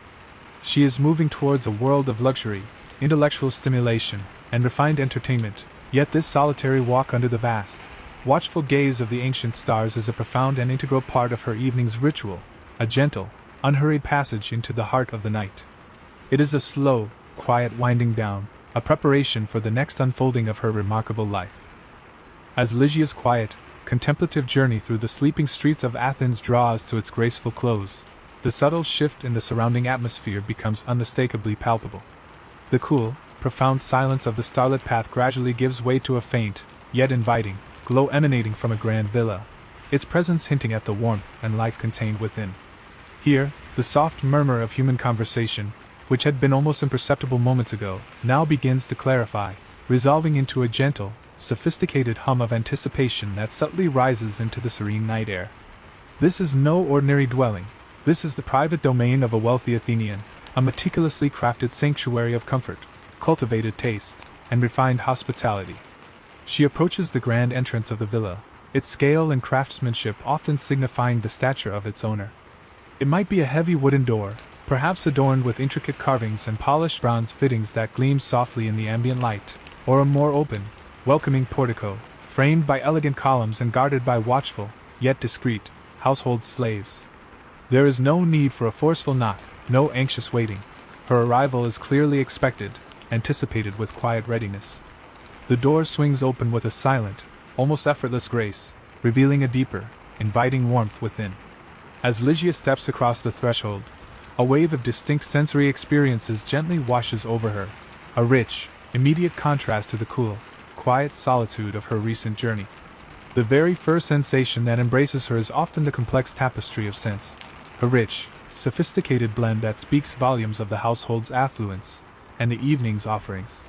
She is moving towards a world of luxury, intellectual stimulation, and refined entertainment, yet this solitary walk under the vast, watchful gaze of the ancient stars is a profound and integral part of her evening's ritual, a gentle, unhurried passage into the heart of the night. It is a slow, quiet winding down, a preparation for the next unfolding of her remarkable life. As Lygia's quiet, contemplative journey through the sleeping streets of Athens draws to its graceful close, the subtle shift in the surrounding atmosphere becomes unmistakably palpable. The cool, profound silence of the starlit path gradually gives way to a faint, yet inviting, glow emanating from a grand villa, its presence hinting at the warmth and life contained within. Here, the soft murmur of human conversation, which had been almost imperceptible moments ago, now begins to clarify, resolving into a gentle, sophisticated hum of anticipation that subtly rises into the serene night air. This is no ordinary dwelling. This is the private domain of a wealthy Athenian, a meticulously crafted sanctuary of comfort, cultivated taste, and refined hospitality. She approaches the grand entrance of the villa, its scale and craftsmanship often signifying the stature of its owner. It might be a heavy wooden door, perhaps adorned with intricate carvings and polished bronze fittings that gleam softly in the ambient light, or a more open, welcoming portico, framed by elegant columns and guarded by watchful, yet discreet, household slaves. There is no need for a forceful knock, no anxious waiting. Her arrival is clearly expected, anticipated with quiet readiness. The door swings open with a silent, almost effortless grace, revealing a deeper, inviting warmth within. As Lygia steps across the threshold, a wave of distinct sensory experiences gently washes over her, a rich, immediate contrast to the cool, quiet solitude of her recent journey. The very first sensation that embraces her is often the complex tapestry of sense, a rich, sophisticated blend that speaks volumes of the household's affluence and the evening's offerings.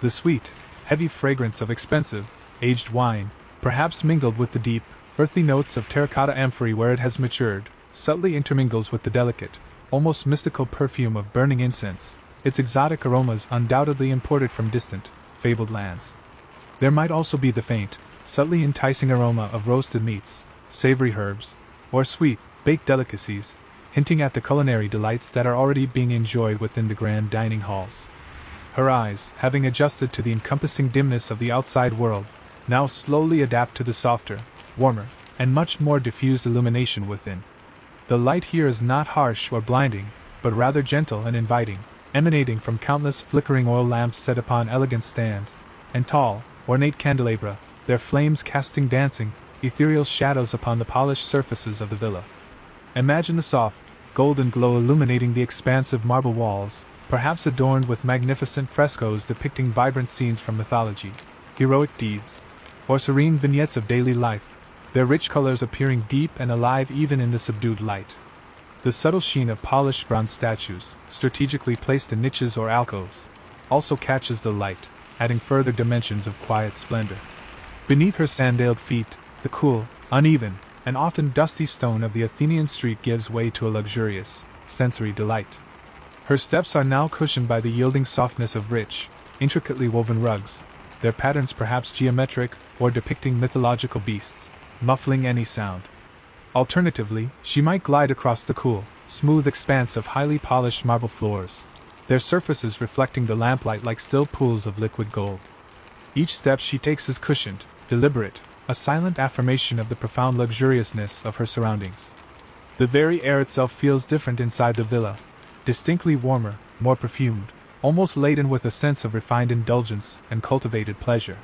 The sweet, heavy fragrance of expensive, aged wine, perhaps mingled with the deep, earthy notes of terracotta amphory where it has matured, subtly intermingles with the delicate, almost mystical perfume of burning incense, its exotic aromas undoubtedly imported from distant, fabled lands. There might also be the faint, subtly enticing aroma of roasted meats, savory herbs, or sweet, baked delicacies, hinting at the culinary delights that are already being enjoyed within the grand dining halls. Her eyes, having adjusted to the encompassing dimness of the outside world, now slowly adapt to the softer, warmer, and much more diffused illumination within. The light here is not harsh or blinding, but rather gentle and inviting, emanating from countless flickering oil lamps set upon elegant stands, and tall, ornate candelabra, their flames casting dancing, ethereal shadows upon the polished surfaces of the villa. Imagine the soft, golden glow illuminating the expansive marble walls, perhaps adorned with magnificent frescoes depicting vibrant scenes from mythology, heroic deeds, or serene vignettes of daily life, their rich colors appearing deep and alive even in the subdued light. The subtle sheen of polished bronze statues, strategically placed in niches or alcoves, also catches the light, adding further dimensions of quiet splendor. Beneath her sandaled feet, the cool, uneven, and often dusty stone of the Athenian street gives way to a luxurious, sensory delight. Her steps are now cushioned by the yielding softness of rich, intricately woven rugs, their patterns perhaps geometric or depicting mythological beasts, muffling any sound. Alternatively, she might glide across the cool, smooth expanse of highly polished marble floors, their surfaces reflecting the lamplight like still pools of liquid gold. Each step she takes is cushioned, deliberate, a silent affirmation of the profound luxuriousness of her surroundings. The very air itself feels different inside the villa, distinctly warmer, more perfumed, almost laden with a sense of refined indulgence and cultivated pleasure.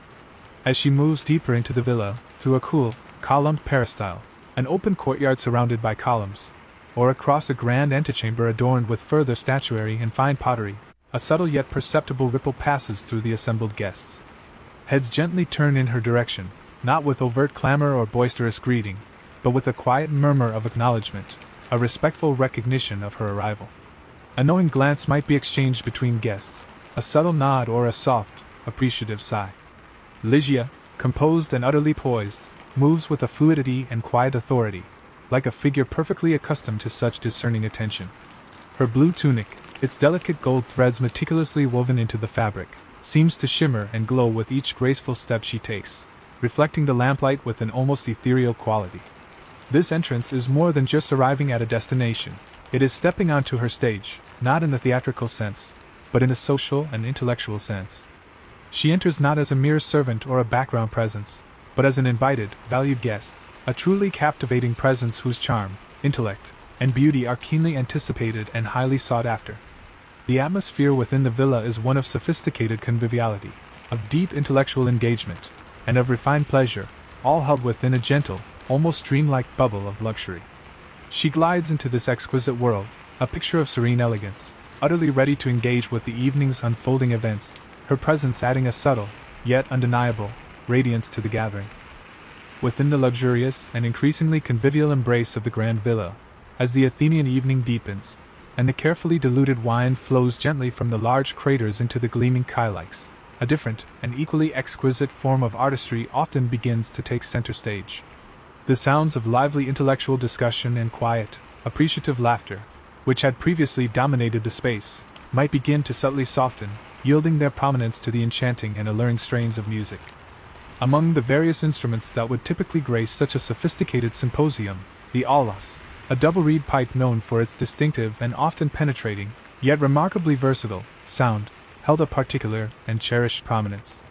As she moves deeper into the villa, through a cool, columned peristyle, an open courtyard surrounded by columns, or across a grand antechamber adorned with further statuary and fine pottery, a subtle yet perceptible ripple passes through the assembled guests. Heads gently turn in her direction, not with overt clamor or boisterous greeting, but with a quiet murmur of acknowledgement, a respectful recognition of her arrival. A knowing glance might be exchanged between guests, a subtle nod or a soft, appreciative sigh. Lygia, composed and utterly poised, moves with a fluidity and quiet authority, like a figure perfectly accustomed to such discerning attention. Her blue tunic, its delicate gold threads meticulously woven into the fabric, seems to shimmer and glow with each graceful step she takes, reflecting the lamplight with an almost ethereal quality. This entrance is more than just arriving at a destination. It is stepping onto her stage, not in the theatrical sense, but in the social and intellectual sense. She enters not as a mere servant or a background presence, but as an invited, valued guest, a truly captivating presence whose charm, intellect, and beauty are keenly anticipated and highly sought after. The atmosphere within the villa is one of sophisticated conviviality, of deep intellectual engagement, and of refined pleasure, all held within a gentle, almost dreamlike bubble of luxury. She glides into this exquisite world, a picture of serene elegance, utterly ready to engage with the evening's unfolding events, her presence adding a subtle, yet undeniable, radiance to the gathering. Within the luxurious and increasingly convivial embrace of the grand villa, as the Athenian evening deepens, and the carefully diluted wine flows gently from the large craters into the gleaming kylix, a different and equally exquisite form of artistry often begins to take center stage. The sounds of lively intellectual discussion and quiet, appreciative laughter, which had previously dominated the space, might begin to subtly soften, yielding their prominence to the enchanting and alluring strains of music. Among the various instruments that would typically grace such a sophisticated symposium, the aulos, a double-reed pipe known for its distinctive and often penetrating, yet remarkably versatile, sound, held a particular and cherished prominence.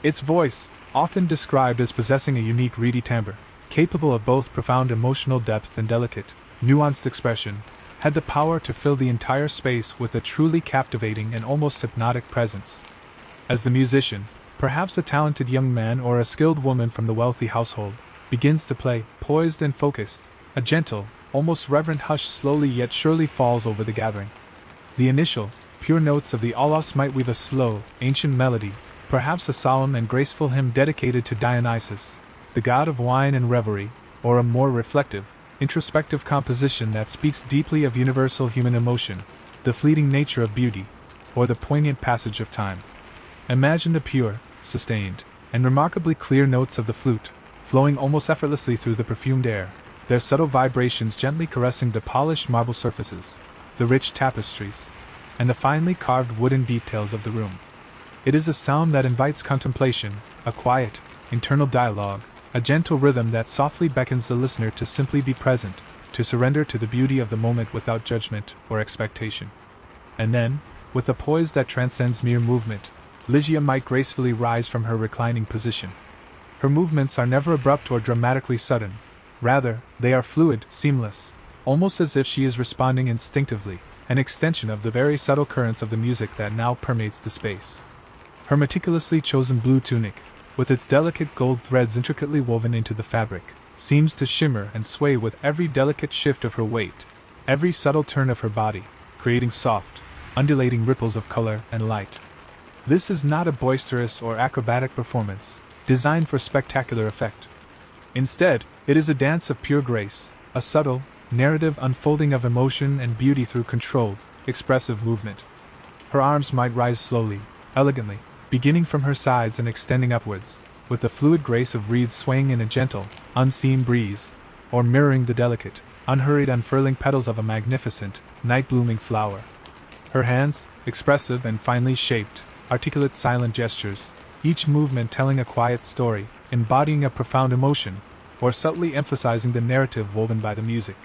Its voice, often described as possessing a unique reedy timbre, capable of both profound emotional depth and delicate, nuanced expression, had the power to fill the entire space with a truly captivating and almost hypnotic presence. As the musician, perhaps a talented young man or a skilled woman from the wealthy household, begins to play, poised and focused, a gentle, almost reverent hush slowly yet surely falls over the gathering. The initial, pure notes of the aulos might weave a slow, ancient melody, perhaps a solemn and graceful hymn dedicated to Dionysus, the god of wine and revelry, or a more reflective, introspective composition that speaks deeply of universal human emotion, the fleeting nature of beauty, or the poignant passage of time. Imagine the pure, sustained, and remarkably clear notes of the flute, flowing almost effortlessly through the perfumed air, their subtle vibrations gently caressing the polished marble surfaces, the rich tapestries, and the finely carved wooden details of the room. It is a sound that invites contemplation, a quiet, internal dialogue, a gentle rhythm that softly beckons the listener to simply be present, to surrender to the beauty of the moment without judgment or expectation. And then, with a poise that transcends mere movement, Lygia might gracefully rise from her reclining position. Her movements are never abrupt or dramatically sudden. Rather, they are fluid, seamless, almost as if she is responding instinctively, an extension of the very subtle currents of the music that now permeates the space. Her meticulously chosen blue tunic, with its delicate gold threads intricately woven into the fabric, seems to shimmer and sway with every delicate shift of her weight, every subtle turn of her body, creating soft, undulating ripples of color and light. This is not a boisterous or acrobatic performance, designed for spectacular effect. Instead, it is a dance of pure grace, a subtle, narrative unfolding of emotion and beauty through controlled, expressive movement. Her arms might rise slowly, elegantly, beginning from her sides and extending upwards, with the fluid grace of reeds swaying in a gentle, unseen breeze, or mirroring the delicate, unhurried unfurling petals of a magnificent, night-blooming flower. Her hands, expressive and finely shaped, articulate silent gestures, each movement telling a quiet story, embodying a profound emotion, or subtly emphasizing the narrative woven by the music.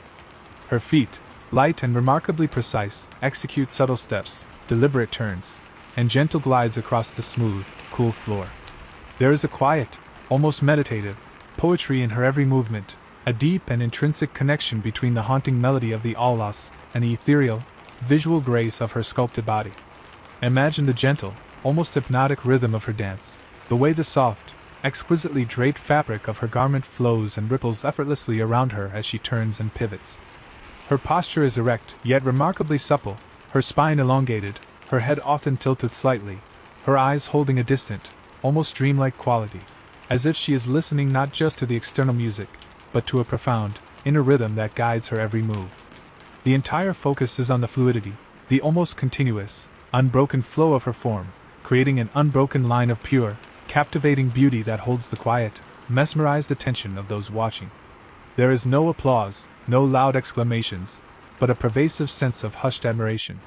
Her feet, light and remarkably precise, execute subtle steps, deliberate turns, and gentle glides across the smooth, cool floor. There is a quiet, almost meditative, poetry in her every movement, a deep and intrinsic connection between the haunting melody of the aulos and the ethereal, visual grace of her sculpted body. Imagine the gentle, almost hypnotic rhythm of her dance, the way the soft, exquisitely draped fabric of her garment flows and ripples effortlessly around her as she turns and pivots. Her posture is erect, yet remarkably supple, her spine elongated, her head often tilted slightly, her eyes holding a distant, almost dreamlike quality, as if she is listening not just to the external music, but to a profound, inner rhythm that guides her every move. The entire focus is on the fluidity, the almost continuous, unbroken flow of her form, creating an unbroken line of pure, captivating beauty that holds the quiet, mesmerized attention of those watching. There is no applause, no loud exclamations, but a pervasive sense of hushed admiration.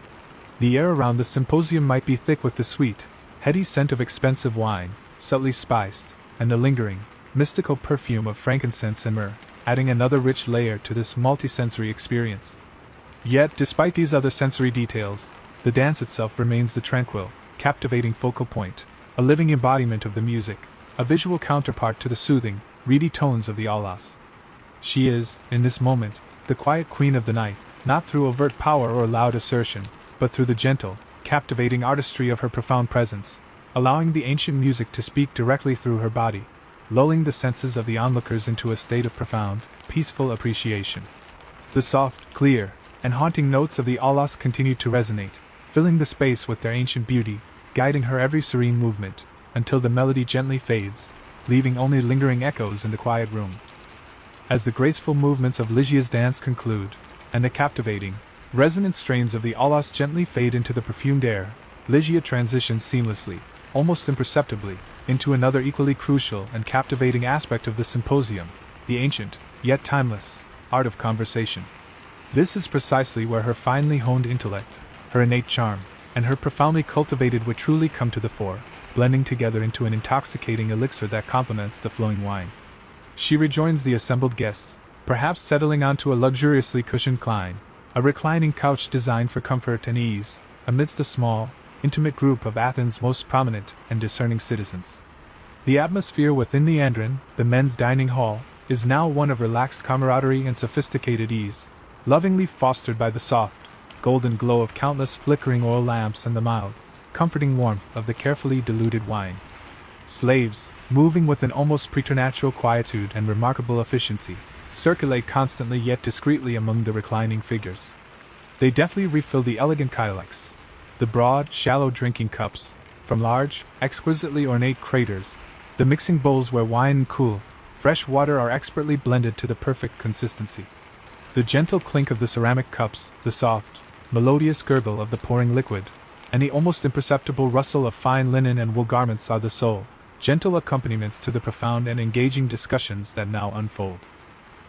The air around the symposium might be thick with the sweet, heady scent of expensive wine, subtly spiced, and the lingering, mystical perfume of frankincense and myrrh, adding another rich layer to this multisensory experience. Yet, despite these other sensory details, the dance itself remains the tranquil, captivating focal point, a living embodiment of the music, a visual counterpart to the soothing, reedy tones of the aulos. She is, in this moment, the quiet queen of the night, not through overt power or loud assertion, but but through the gentle, captivating artistry of her profound presence, allowing the ancient music to speak directly through her body, lulling the senses of the onlookers into a state of profound, peaceful appreciation. The soft, clear, and haunting notes of the aulos continued to resonate, filling the space with their ancient beauty, guiding her every serene movement, until the melody gently fades, leaving only lingering echoes in the quiet room. As the graceful movements of Lygia's dance conclude, and the captivating, resonant strains of the aulos gently fade into the perfumed air, Lygia transitions seamlessly, almost imperceptibly, into another equally crucial and captivating aspect of the symposium, the ancient, yet timeless, art of conversation. This is precisely where her finely honed intellect, her innate charm, and her profoundly cultivated wit truly come to the fore, blending together into an intoxicating elixir that complements the flowing wine. She rejoins the assembled guests, perhaps settling onto a luxuriously cushioned a reclining couch designed for comfort and ease, amidst the small, intimate group of Athens' most prominent and discerning citizens. The atmosphere within the Andron, the men's dining hall, is now one of relaxed camaraderie and sophisticated ease, lovingly fostered by the soft, golden glow of countless flickering oil lamps and the mild, comforting warmth of the carefully diluted wine. Slaves, moving with an almost preternatural quietude and remarkable efficiency, circulate constantly yet discreetly among the reclining figures. They deftly refill the elegant kylikes, the broad, shallow drinking cups, from large, exquisitely ornate craters, the mixing bowls where wine and cool, fresh water are expertly blended to the perfect consistency. The gentle clink of the ceramic cups, the soft, melodious gurgle of the pouring liquid, and the almost imperceptible rustle of fine linen and wool garments are the sole, gentle accompaniments to the profound and engaging discussions that now unfold.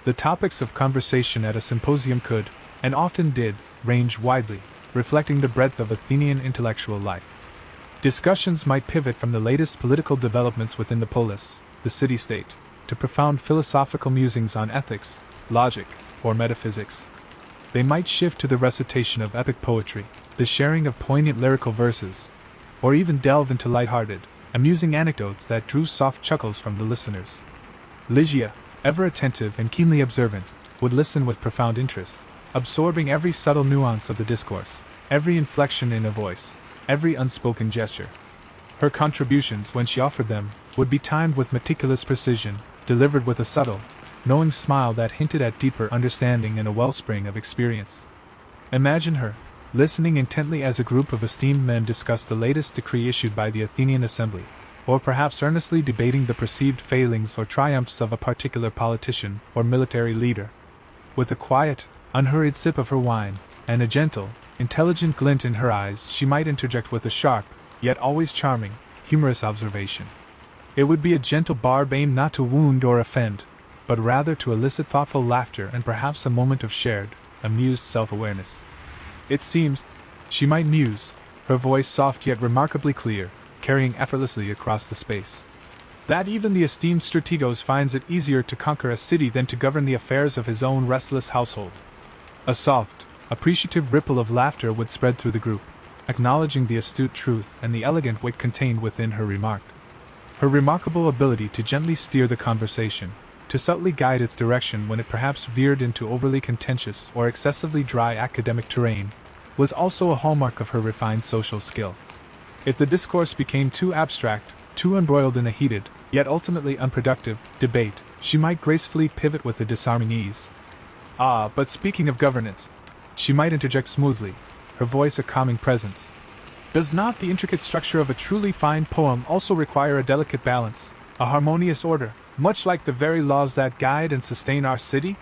The topics of conversation at a symposium could, and often did, range widely, reflecting the breadth of Athenian intellectual life. Discussions might pivot from the latest political developments within the polis, the city-state, to profound philosophical musings on ethics, logic, or metaphysics. They might shift to the recitation of epic poetry, the sharing of poignant lyrical verses, or even delve into light-hearted, amusing anecdotes that drew soft chuckles from the listeners. Lygia, ever attentive and keenly observant, would listen with profound interest, absorbing every subtle nuance of the discourse, every inflection in a voice, every unspoken gesture. Her contributions, when she offered them, would be timed with meticulous precision, delivered with a subtle, knowing smile that hinted at deeper understanding and a wellspring of experience. Imagine her, listening intently as a group of esteemed men discussed the latest decree issued by the Athenian Assembly, or perhaps earnestly debating the perceived failings or triumphs of a particular politician or military leader. With a quiet, unhurried sip of her wine, and a gentle, intelligent glint in her eyes, she might interject with a sharp, yet always charming, humorous observation. It would be a gentle barb aimed not to wound or offend, but rather to elicit thoughtful laughter and perhaps a moment of shared, amused self-awareness. It seems, she might muse, her voice soft yet remarkably clear, carrying effortlessly across the space, that even the esteemed Strategos finds it easier to conquer a city than to govern the affairs of his own restless household. A soft, appreciative ripple of laughter would spread through the group, acknowledging the astute truth and the elegant wit contained within her remark. Her remarkable ability to gently steer the conversation, to subtly guide its direction when it perhaps veered into overly contentious or excessively dry academic terrain, was also a hallmark of her refined social skill. If the discourse became too abstract, too embroiled in a heated, yet ultimately unproductive, debate, she might gracefully pivot with a disarming ease. "Ah, but speaking of governance," she might interject smoothly, her voice a calming presence. "Does not the intricate structure of a truly fine poem also require a delicate balance, a harmonious order, much like the very laws that guide and sustain our city?"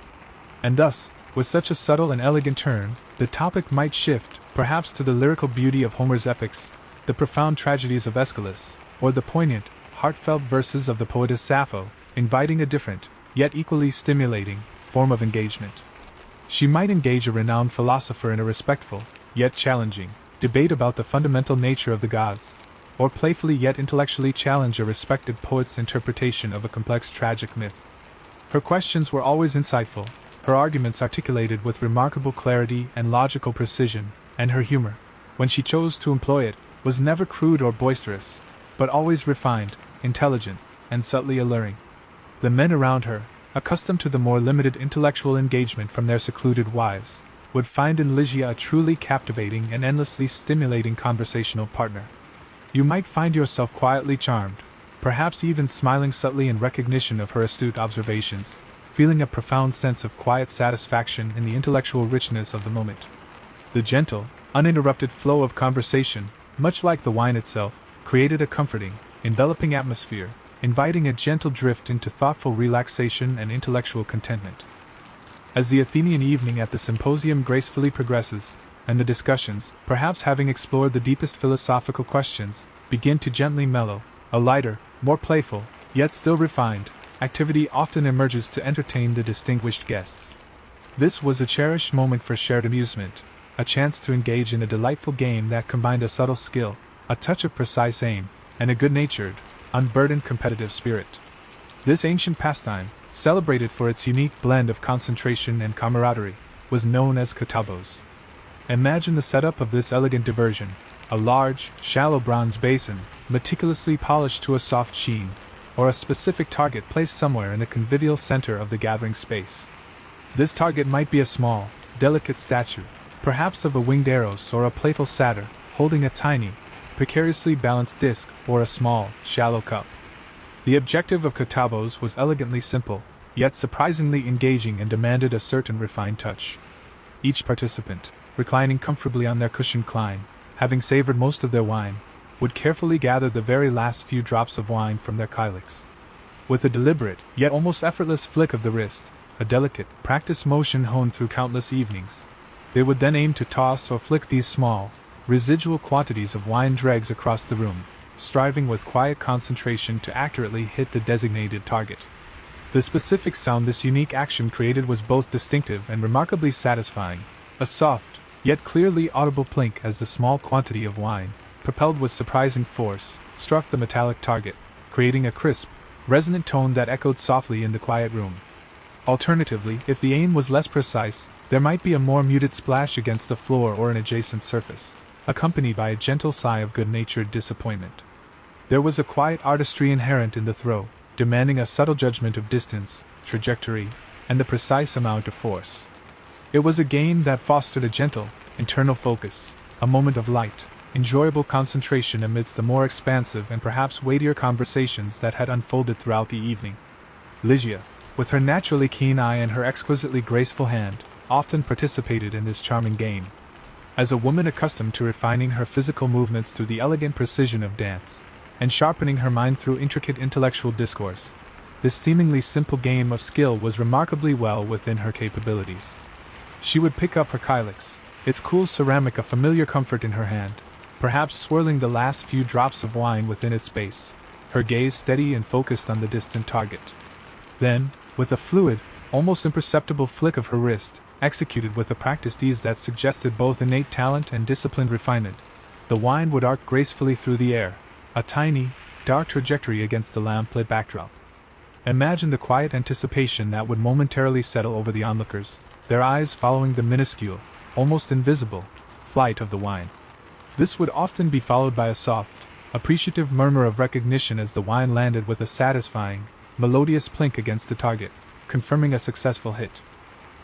And thus, with such a subtle and elegant turn, the topic might shift, perhaps to the lyrical beauty of Homer's epics, the profound tragedies of Aeschylus, or the poignant, heartfelt verses of the poetess Sappho, inviting a different, yet equally stimulating, form of engagement. She might engage a renowned philosopher in a respectful, yet challenging, debate about the fundamental nature of the gods, or playfully yet intellectually challenge a respected poet's interpretation of a complex tragic myth. Her questions were always insightful, her arguments articulated with remarkable clarity and logical precision, and her humor, when she chose to employ it, was never crude or boisterous, but always refined, intelligent, and subtly alluring. The men around her, accustomed to the more limited intellectual engagement from their secluded wives, would find in Ligia a truly captivating and endlessly stimulating conversational partner. You might find yourself quietly charmed, perhaps even smiling subtly in recognition of her astute observations, feeling a profound sense of quiet satisfaction in the intellectual richness of the moment. The gentle, uninterrupted flow of conversation, much like the wine itself, created a comforting, enveloping atmosphere, inviting a gentle drift into thoughtful relaxation and intellectual contentment. As the Athenian evening at the symposium gracefully progresses, and the discussions, perhaps having explored the deepest philosophical questions, begin to gently mellow, a lighter, more playful, yet still refined, activity often emerges to entertain the distinguished guests. This was a cherished moment for shared amusement, a chance to engage in a delightful game that combined a subtle skill, a touch of precise aim, and a good-natured, unburdened competitive spirit. This ancient pastime, celebrated for its unique blend of concentration and camaraderie, was known as katabos. Imagine the setup of this elegant diversion: a large, shallow bronze basin, meticulously polished to a soft sheen, or a specific target placed somewhere in the convivial center of the gathering space. This target might be a small, delicate statue, perhaps of a winged Eros or a playful satyr, holding a tiny, precariously balanced disc or a small, shallow cup. The objective of katabos was elegantly simple, yet surprisingly engaging and demanded a certain refined touch. Each participant, reclining comfortably on their cushioned cline, having savored most of their wine, would carefully gather the very last few drops of wine from their kylix. With a deliberate, yet almost effortless flick of the wrist, a delicate, practiced motion honed through countless evenings, they would then aim to toss or flick these small, residual quantities of wine dregs across the room, striving with quiet concentration to accurately hit the designated target. The specific sound this unique action created was both distinctive and remarkably satisfying, a soft, yet clearly audible plink as the small quantity of wine, propelled with surprising force, struck the metallic target, creating a crisp, resonant tone that echoed softly in the quiet room. Alternatively, if the aim was less precise, there might be a more muted splash against the floor or an adjacent surface, accompanied by a gentle sigh of good-natured disappointment. There was a quiet artistry inherent in the throw, demanding a subtle judgment of distance, trajectory, and the precise amount of force. It was a game that fostered a gentle, internal focus, a moment of light, enjoyable concentration amidst the more expansive and perhaps weightier conversations that had unfolded throughout the evening. Ligia, with her naturally keen eye and her exquisitely graceful hand, often participated in this charming game. As a woman accustomed to refining her physical movements through the elegant precision of dance, and sharpening her mind through intricate intellectual discourse, this seemingly simple game of skill was remarkably well within her capabilities. She would pick up her kylix, its cool ceramic a familiar comfort in her hand, perhaps swirling the last few drops of wine within its base, her gaze steady and focused on the distant target. Then, with a fluid, almost imperceptible flick of her wrist, executed with a practiced ease that suggested both innate talent and disciplined refinement, the wine would arc gracefully through the air, a tiny, dark trajectory against the lamp-lit backdrop. Imagine the quiet anticipation that would momentarily settle over the onlookers, their eyes following the minuscule, almost invisible, flight of the wine. This would often be followed by a soft, appreciative murmur of recognition as the wine landed with a satisfying, melodious plink against the target, confirming a successful hit.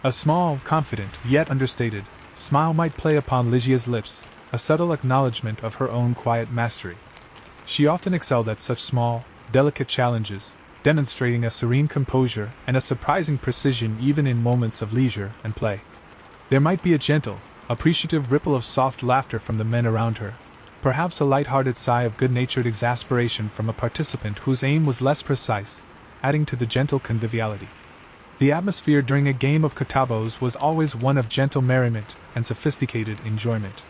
A small, confident, yet understated, smile might play upon Ligia's lips, a subtle acknowledgement of her own quiet mastery. She often excelled at such small, delicate challenges, demonstrating a serene composure and a surprising precision even in moments of leisure and play. There might be a gentle, appreciative ripple of soft laughter from the men around her, perhaps a light-hearted sigh of good-natured exasperation from a participant whose aim was less precise, adding to the gentle conviviality. The atmosphere during a game of katabos was always one of gentle merriment and sophisticated enjoyment.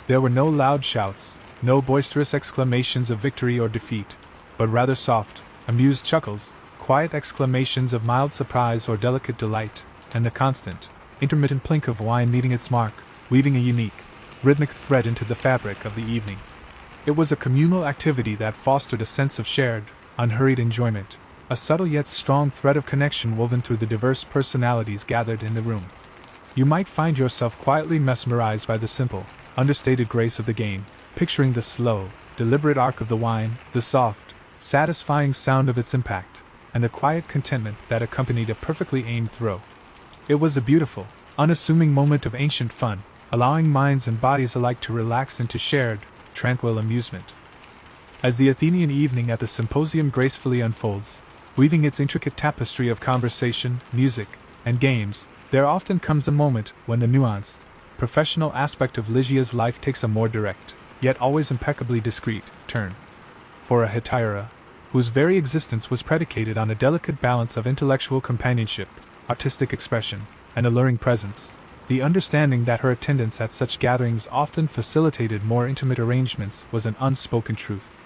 There were no loud shouts, no boisterous exclamations of victory or defeat, but rather soft, amused chuckles, quiet exclamations of mild surprise or delicate delight, and the constant, intermittent plink of wine meeting its mark, weaving a unique, rhythmic thread into the fabric of the evening. It was a communal activity that fostered a sense of shared, unhurried enjoyment, a subtle yet strong thread of connection woven through the diverse personalities gathered in the room. You might find yourself quietly mesmerized by the simple, understated grace of the game, picturing the slow, deliberate arc of the wine, the soft, satisfying sound of its impact, and the quiet contentment that accompanied a perfectly aimed throw. It was a beautiful, unassuming moment of ancient fun, allowing minds and bodies alike to relax into shared, tranquil amusement. As the Athenian evening at the symposium gracefully unfolds, weaving its intricate tapestry of conversation, music, and games, there often comes a moment when the nuanced, professional aspect of Lygia's life takes a more direct, yet always impeccably discreet, turn. For a hetaira, whose very existence was predicated on a delicate balance of intellectual companionship, artistic expression, and alluring presence, the understanding that her attendance at such gatherings often facilitated more intimate arrangements was an unspoken truth.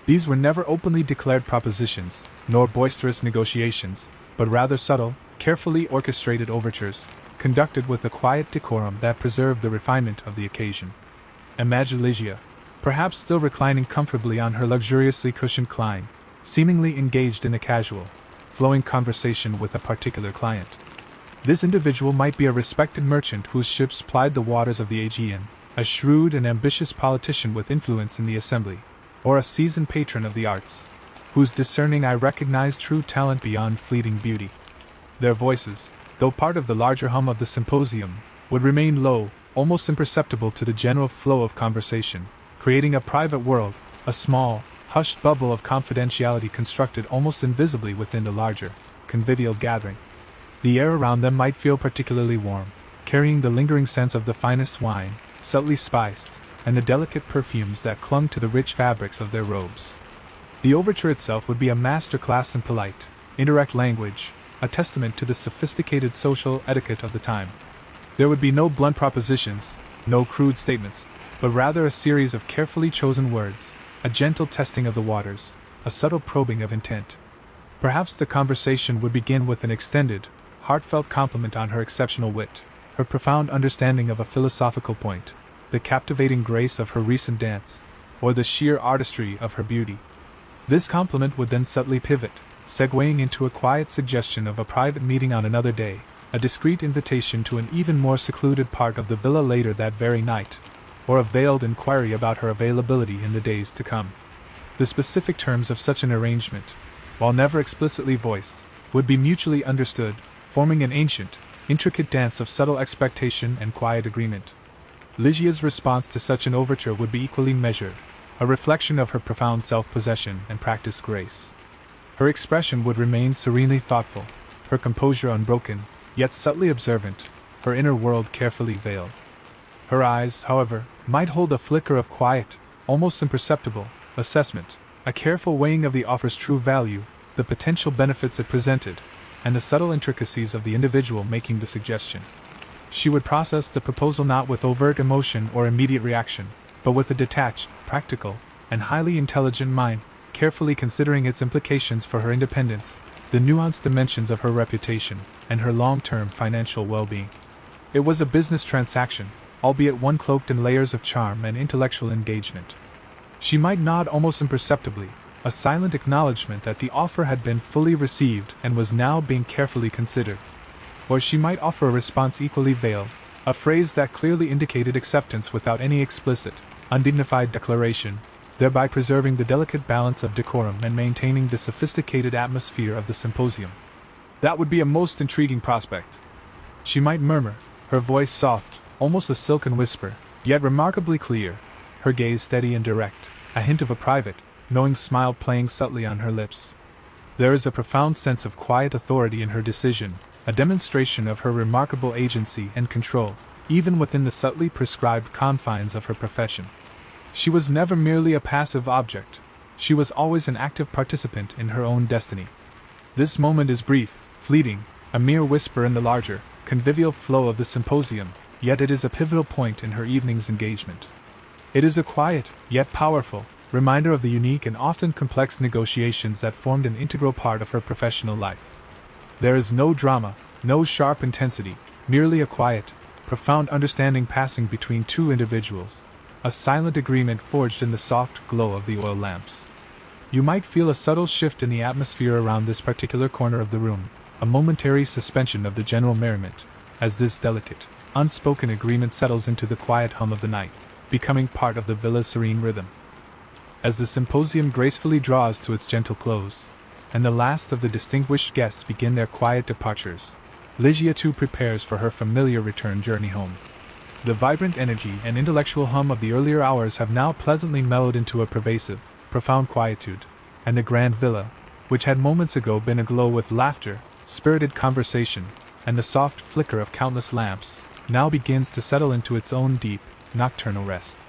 These were never openly declared propositions, nor boisterous negotiations, but rather subtle, carefully orchestrated overtures, conducted with a quiet decorum that preserved the refinement of the occasion. Imagine Lygia, perhaps still reclining comfortably on her luxuriously cushioned cline, seemingly engaged in a casual, flowing conversation with a particular client. This individual might be a respected merchant whose ships plied the waters of the Aegean, a shrewd and ambitious politician with influence in the assembly, or a seasoned patron of the arts, whose discerning eye recognized true talent beyond fleeting beauty. Their voices, though part of the larger hum of the symposium, would remain low, almost imperceptible to the general flow of conversation, creating a private world, a small, hushed bubble of confidentiality constructed almost invisibly within the larger, convivial gathering. The air around them might feel particularly warm, carrying the lingering scents of the finest wine, subtly spiced, and the delicate perfumes that clung to the rich fabrics of their robes. The overture itself would be a master-class in polite, indirect language, a testament to the sophisticated social etiquette of the time. There would be no blunt propositions, no crude statements, but rather a series of carefully chosen words, a gentle testing of the waters, a subtle probing of intent. Perhaps the conversation would begin with an extended, heartfelt compliment on her exceptional wit, her profound understanding of a philosophical point, the captivating grace of her recent dance, or the sheer artistry of her beauty. This compliment would then subtly pivot, segueing into a quiet suggestion of a private meeting on another day, a discreet invitation to an even more secluded part of the villa later that very night, or a veiled inquiry about her availability in the days to come. The specific terms of such an arrangement, while never explicitly voiced, would be mutually understood, forming an ancient, intricate dance of subtle expectation and quiet agreement. Lygia's response to such an overture would be equally measured, a reflection of her profound self-possession and practiced grace. Her expression would remain serenely thoughtful, her composure unbroken, yet subtly observant, her inner world carefully veiled. Her eyes, however, might hold a flicker of quiet, almost imperceptible, assessment, a careful weighing of the offer's true value, the potential benefits it presented, and the subtle intricacies of the individual making the suggestion. She would process the proposal not with overt emotion or immediate reaction, but with a detached, practical, and highly intelligent mind, carefully considering its implications for her independence, the nuanced dimensions of her reputation, and her long-term financial well-being. It was a business transaction, albeit one cloaked in layers of charm and intellectual engagement. She might nod almost imperceptibly, a silent acknowledgement that the offer had been fully received and was now being carefully considered. Or she might offer a response equally veiled, a phrase that clearly indicated acceptance without any explicit, undignified declaration, thereby preserving the delicate balance of decorum and maintaining the sophisticated atmosphere of the symposium. That would be a most intriguing prospect. She might murmur, her voice soft, almost a silken whisper, yet remarkably clear, her gaze steady and direct, a hint of a private, knowing smile playing subtly on her lips. There is a profound sense of quiet authority in her decision, a demonstration of her remarkable agency and control, even within the subtly prescribed confines of her profession. She was never merely a passive object, she was always an active participant in her own destiny. This moment is brief, fleeting, a mere whisper in the larger, convivial flow of the symposium, yet it is a pivotal point in her evening's engagement. It is a quiet, yet powerful, reminder of the unique and often complex negotiations that formed an integral part of her professional life. There is no drama, no sharp intensity, merely a quiet, profound understanding passing between two individuals, a silent agreement forged in the soft glow of the oil lamps. You might feel a subtle shift in the atmosphere around this particular corner of the room, a momentary suspension of the general merriment, as this delicate, unspoken agreement settles into the quiet hum of the night, becoming part of the villa's serene rhythm. As the symposium gracefully draws to its gentle close, and the last of the distinguished guests begin their quiet departures, Ligia too prepares for her familiar return journey home. The vibrant energy and intellectual hum of the earlier hours have now pleasantly mellowed into a pervasive, profound quietude, and the grand villa, which had moments ago been aglow with laughter, spirited conversation, and the soft flicker of countless lamps, now begins to settle into its own deep, nocturnal rest.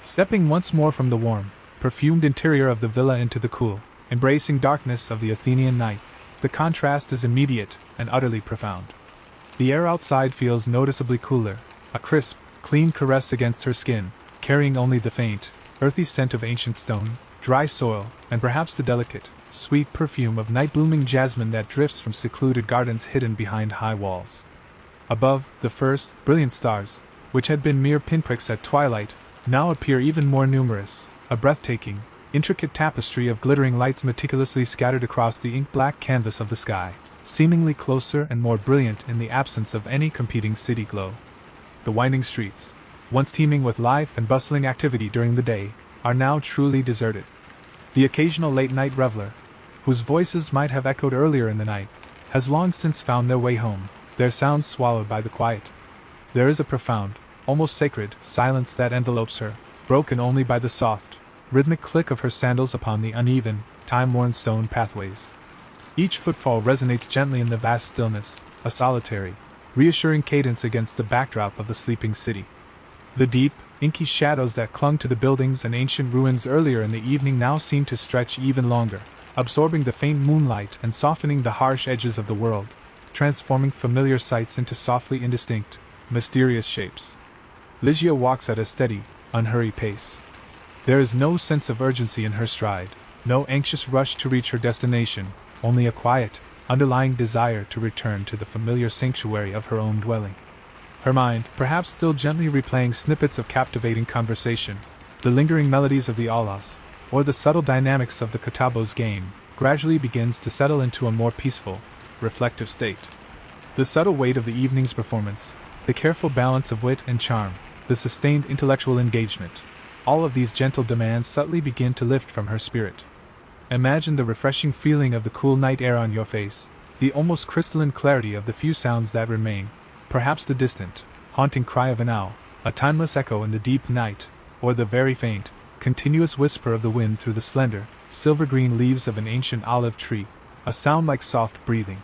Stepping once more from the warm, perfumed interior of the villa into the cool, embracing darkness of the Athenian night, the contrast is immediate and utterly profound. The air outside feels noticeably cooler, a crisp, clean caress against her skin, carrying only the faint, earthy scent of ancient stone, dry soil, and perhaps the delicate, sweet perfume of night-blooming jasmine that drifts from secluded gardens hidden behind high walls. Above, the first, brilliant stars, which had been mere pinpricks at twilight, now appear even more numerous, a breathtaking, intricate tapestry of glittering lights meticulously scattered across the ink-black canvas of the sky, seemingly closer and more brilliant in the absence of any competing city glow. The winding streets, once teeming with life and bustling activity during the day, are now truly deserted. The occasional late-night reveler, whose voices might have echoed earlier in the night, has long since found their way home, their sounds swallowed by the quiet. There is a profound, almost sacred, silence that envelopes her, broken only by the soft, rhythmic click of her sandals upon the uneven, time-worn stone pathways. Each footfall resonates gently in the vast stillness, a solitary, reassuring cadence against the backdrop of the sleeping city. The deep, inky shadows that clung to the buildings and ancient ruins earlier in the evening now seem to stretch even longer, absorbing the faint moonlight and softening the harsh edges of the world, transforming familiar sights into softly indistinct, mysterious shapes. Ligia walks at a steady, unhurried pace. There is no sense of urgency in her stride, no anxious rush to reach her destination, only a quiet, underlying desire to return to the familiar sanctuary of her own dwelling. Her mind, perhaps still gently replaying snippets of captivating conversation, the lingering melodies of the aulos, or the subtle dynamics of the Katabo's game, gradually begins to settle into a more peaceful, reflective state. The subtle weight of the evening's performance, the careful balance of wit and charm, the sustained intellectual engagement, all of these gentle demands subtly begin to lift from her spirit. Imagine the refreshing feeling of the cool night air on your face, the almost crystalline clarity of the few sounds that remain, perhaps the distant, haunting cry of an owl, a timeless echo in the deep night, or the very faint, continuous whisper of the wind through the slender, silver-green leaves of an ancient olive tree, a sound like soft breathing.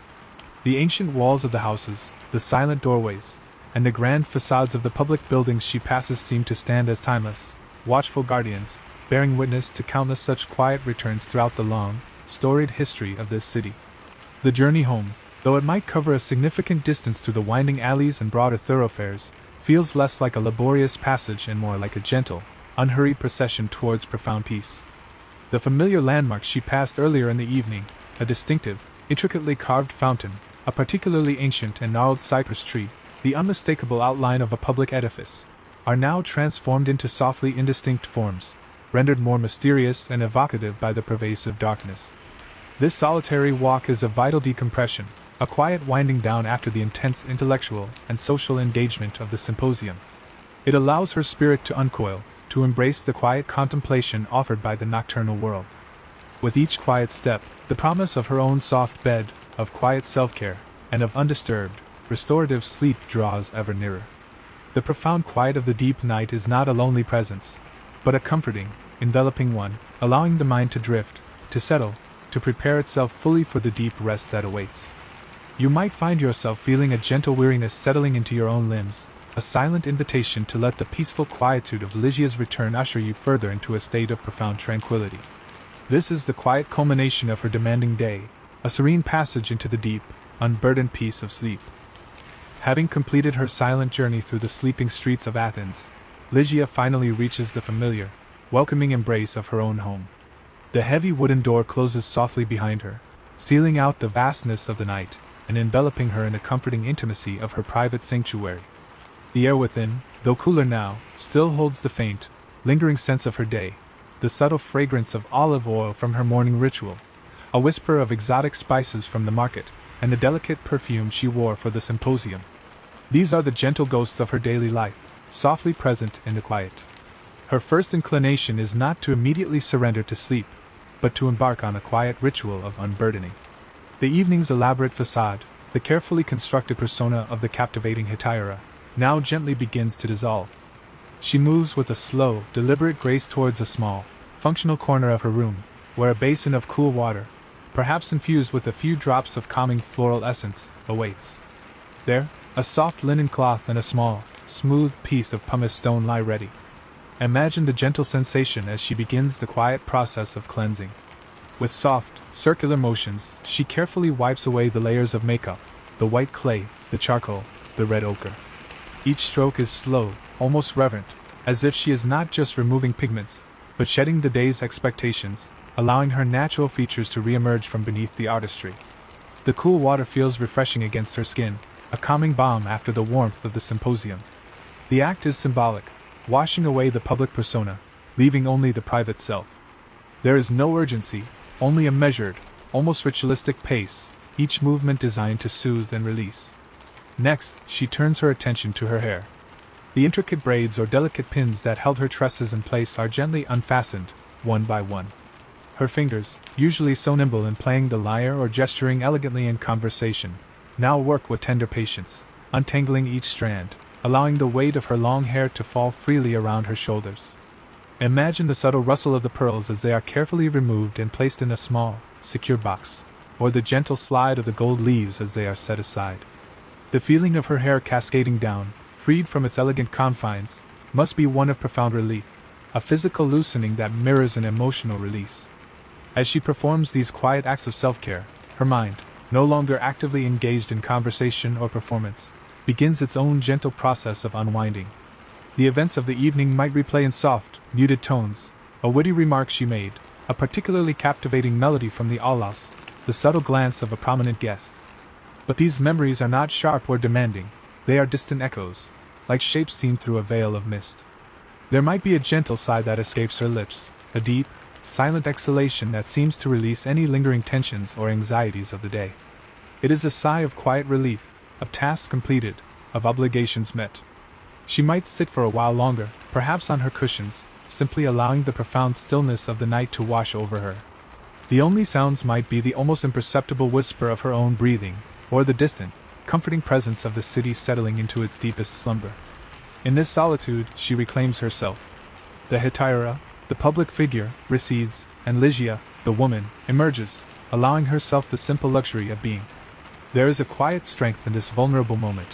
The ancient walls of the houses, the silent doorways, and the grand facades of the public buildings she passes seem to stand as timeless, watchful guardians, bearing witness to countless such quiet returns throughout the long, storied history of this city. The journey home, though it might cover a significant distance through the winding alleys and broader thoroughfares, feels less like a laborious passage and more like a gentle, unhurried procession towards profound peace. The familiar landmarks she passed earlier in the evening, a distinctive, intricately carved fountain, a particularly ancient and gnarled cypress tree, the unmistakable outline of a public edifice, are now transformed into softly indistinct forms, rendered more mysterious and evocative by the pervasive darkness. This solitary walk is a vital decompression, a quiet winding down after the intense intellectual and social engagement of the symposium. It allows her spirit to uncoil, to embrace the quiet contemplation offered by the nocturnal world. With each quiet step, the promise of her own soft bed, of quiet self-care, and of undisturbed, restorative sleep draws ever nearer. The profound quiet of the deep night is not a lonely presence, but a comforting, enveloping one, allowing the mind to drift, to settle, to prepare itself fully for the deep rest that awaits. You might find yourself feeling a gentle weariness settling into your own limbs, a silent invitation to let the peaceful quietude of Ligia's return usher you further into a state of profound tranquility. This is the quiet culmination of her demanding day, a serene passage into the deep, unburdened peace of sleep. Having completed her silent journey through the sleeping streets of Athens, Ligia finally reaches the familiar, welcoming embrace of her own home. The heavy wooden door closes softly behind her, sealing out the vastness of the night, and enveloping her in the comforting intimacy of her private sanctuary. The air within, though cooler now, still holds the faint, lingering sense of her day, the subtle fragrance of olive oil from her morning ritual, a whisper of exotic spices from the market, and the delicate perfume she wore for the symposium. These are the gentle ghosts of her daily life, softly present in the quiet. Her first inclination is not to immediately surrender to sleep, but to embark on a quiet ritual of unburdening. The evening's elaborate facade, the carefully constructed persona of the captivating Hetaira, now gently begins to dissolve. She moves with a slow, deliberate grace towards a small, functional corner of her room, where a basin of cool water, perhaps infused with a few drops of calming floral essence, awaits. There, a soft linen cloth and a small, smooth piece of pumice stone lie ready. Imagine the gentle sensation as she begins the quiet process of cleansing. With soft, circular motions, she carefully wipes away the layers of makeup, the white clay, the charcoal, the red ochre. Each stroke is slow, almost reverent, as if she is not just removing pigments, but shedding the day's expectations, allowing her natural features to re-emerge from beneath the artistry. The cool water feels refreshing against her skin, a calming balm after the warmth of the symposium. The act is symbolic, washing away the public persona, leaving only the private self. There is no urgency, only a measured, almost ritualistic pace, each movement designed to soothe and release. Next, she turns her attention to her hair. The intricate braids or delicate pins that held her tresses in place are gently unfastened, one by one. Her fingers, usually so nimble in playing the lyre or gesturing elegantly in conversation, now work with tender patience, untangling each strand, allowing the weight of her long hair to fall freely around her shoulders. Imagine the subtle rustle of the pearls as they are carefully removed and placed in a small, secure box, or the gentle slide of the gold leaves as they are set aside. The feeling of her hair cascading down, freed from its elegant confines, must be one of profound relief, a physical loosening that mirrors an emotional release. As she performs these quiet acts of self-care, her mind, no longer actively engaged in conversation or performance, begins its own gentle process of unwinding. The events of the evening might replay in soft, muted tones, a witty remark she made, a particularly captivating melody from the aulas, the subtle glance of a prominent guest. But these memories are not sharp or demanding, they are distant echoes, like shapes seen through a veil of mist. There might be a gentle sigh that escapes her lips, a deep, silent exhalation that seems to release any lingering tensions or anxieties of the day. It is a sigh of quiet relief, of tasks completed, of obligations met. She might sit for a while longer, perhaps on her cushions, simply allowing the profound stillness of the night to wash over her. The only sounds might be the almost imperceptible whisper of her own breathing, or the distant, comforting presence of the city settling into its deepest slumber. In this solitude, she reclaims herself. The Hetaira, the public figure, recedes, and Ligia, the woman, emerges, allowing herself the simple luxury of being. There is a quiet strength in this vulnerable moment,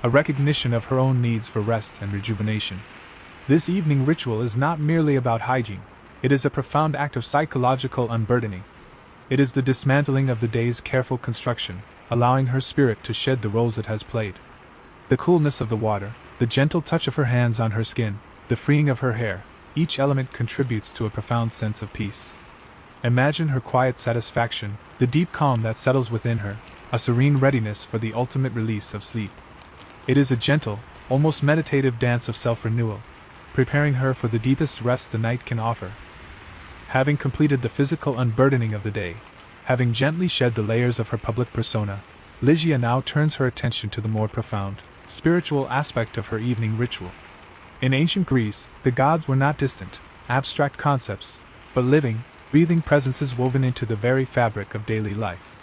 a recognition of her own needs for rest and rejuvenation. This evening ritual is not merely about hygiene, it is a profound act of psychological unburdening. It is the dismantling of the day's careful construction, allowing her spirit to shed the roles it has played. The coolness of the water, the gentle touch of her hands on her skin, the freeing of her hair, each element contributes to a profound sense of peace. Imagine her quiet satisfaction, the deep calm that settles within her, a serene readiness for the ultimate release of sleep. It is a gentle, almost meditative dance of self-renewal, preparing her for the deepest rest the night can offer. Having completed the physical unburdening of the day, having gently shed the layers of her public persona, Ligia now turns her attention to the more profound, spiritual aspect of her evening ritual. In ancient Greece, the gods were not distant, abstract concepts, but living, breathing presences woven into the very fabric of daily life.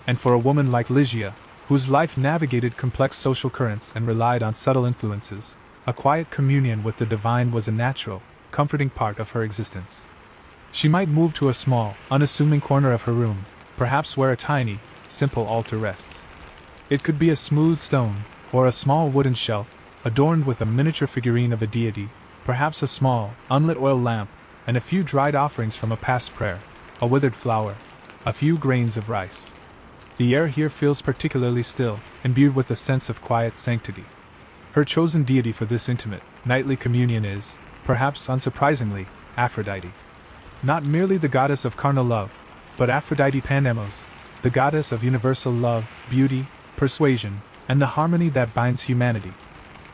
And for a woman like Ligia, whose life navigated complex social currents and relied on subtle influences, a quiet communion with the divine was a natural, comforting part of her existence. She might move to a small, unassuming corner of her room, perhaps where a tiny, simple altar rests. It could be a smooth stone, or a small wooden shelf, adorned with a miniature figurine of a deity, perhaps a small, unlit oil lamp, and a few dried offerings from a past prayer, a withered flower, a few grains of rice. The air here feels particularly still, imbued with a sense of quiet sanctity. Her chosen deity for this intimate, nightly communion is, perhaps unsurprisingly, Aphrodite. Not merely the goddess of carnal love, but Aphrodite Panemos, the goddess of universal love, beauty, persuasion, and the harmony that binds humanity.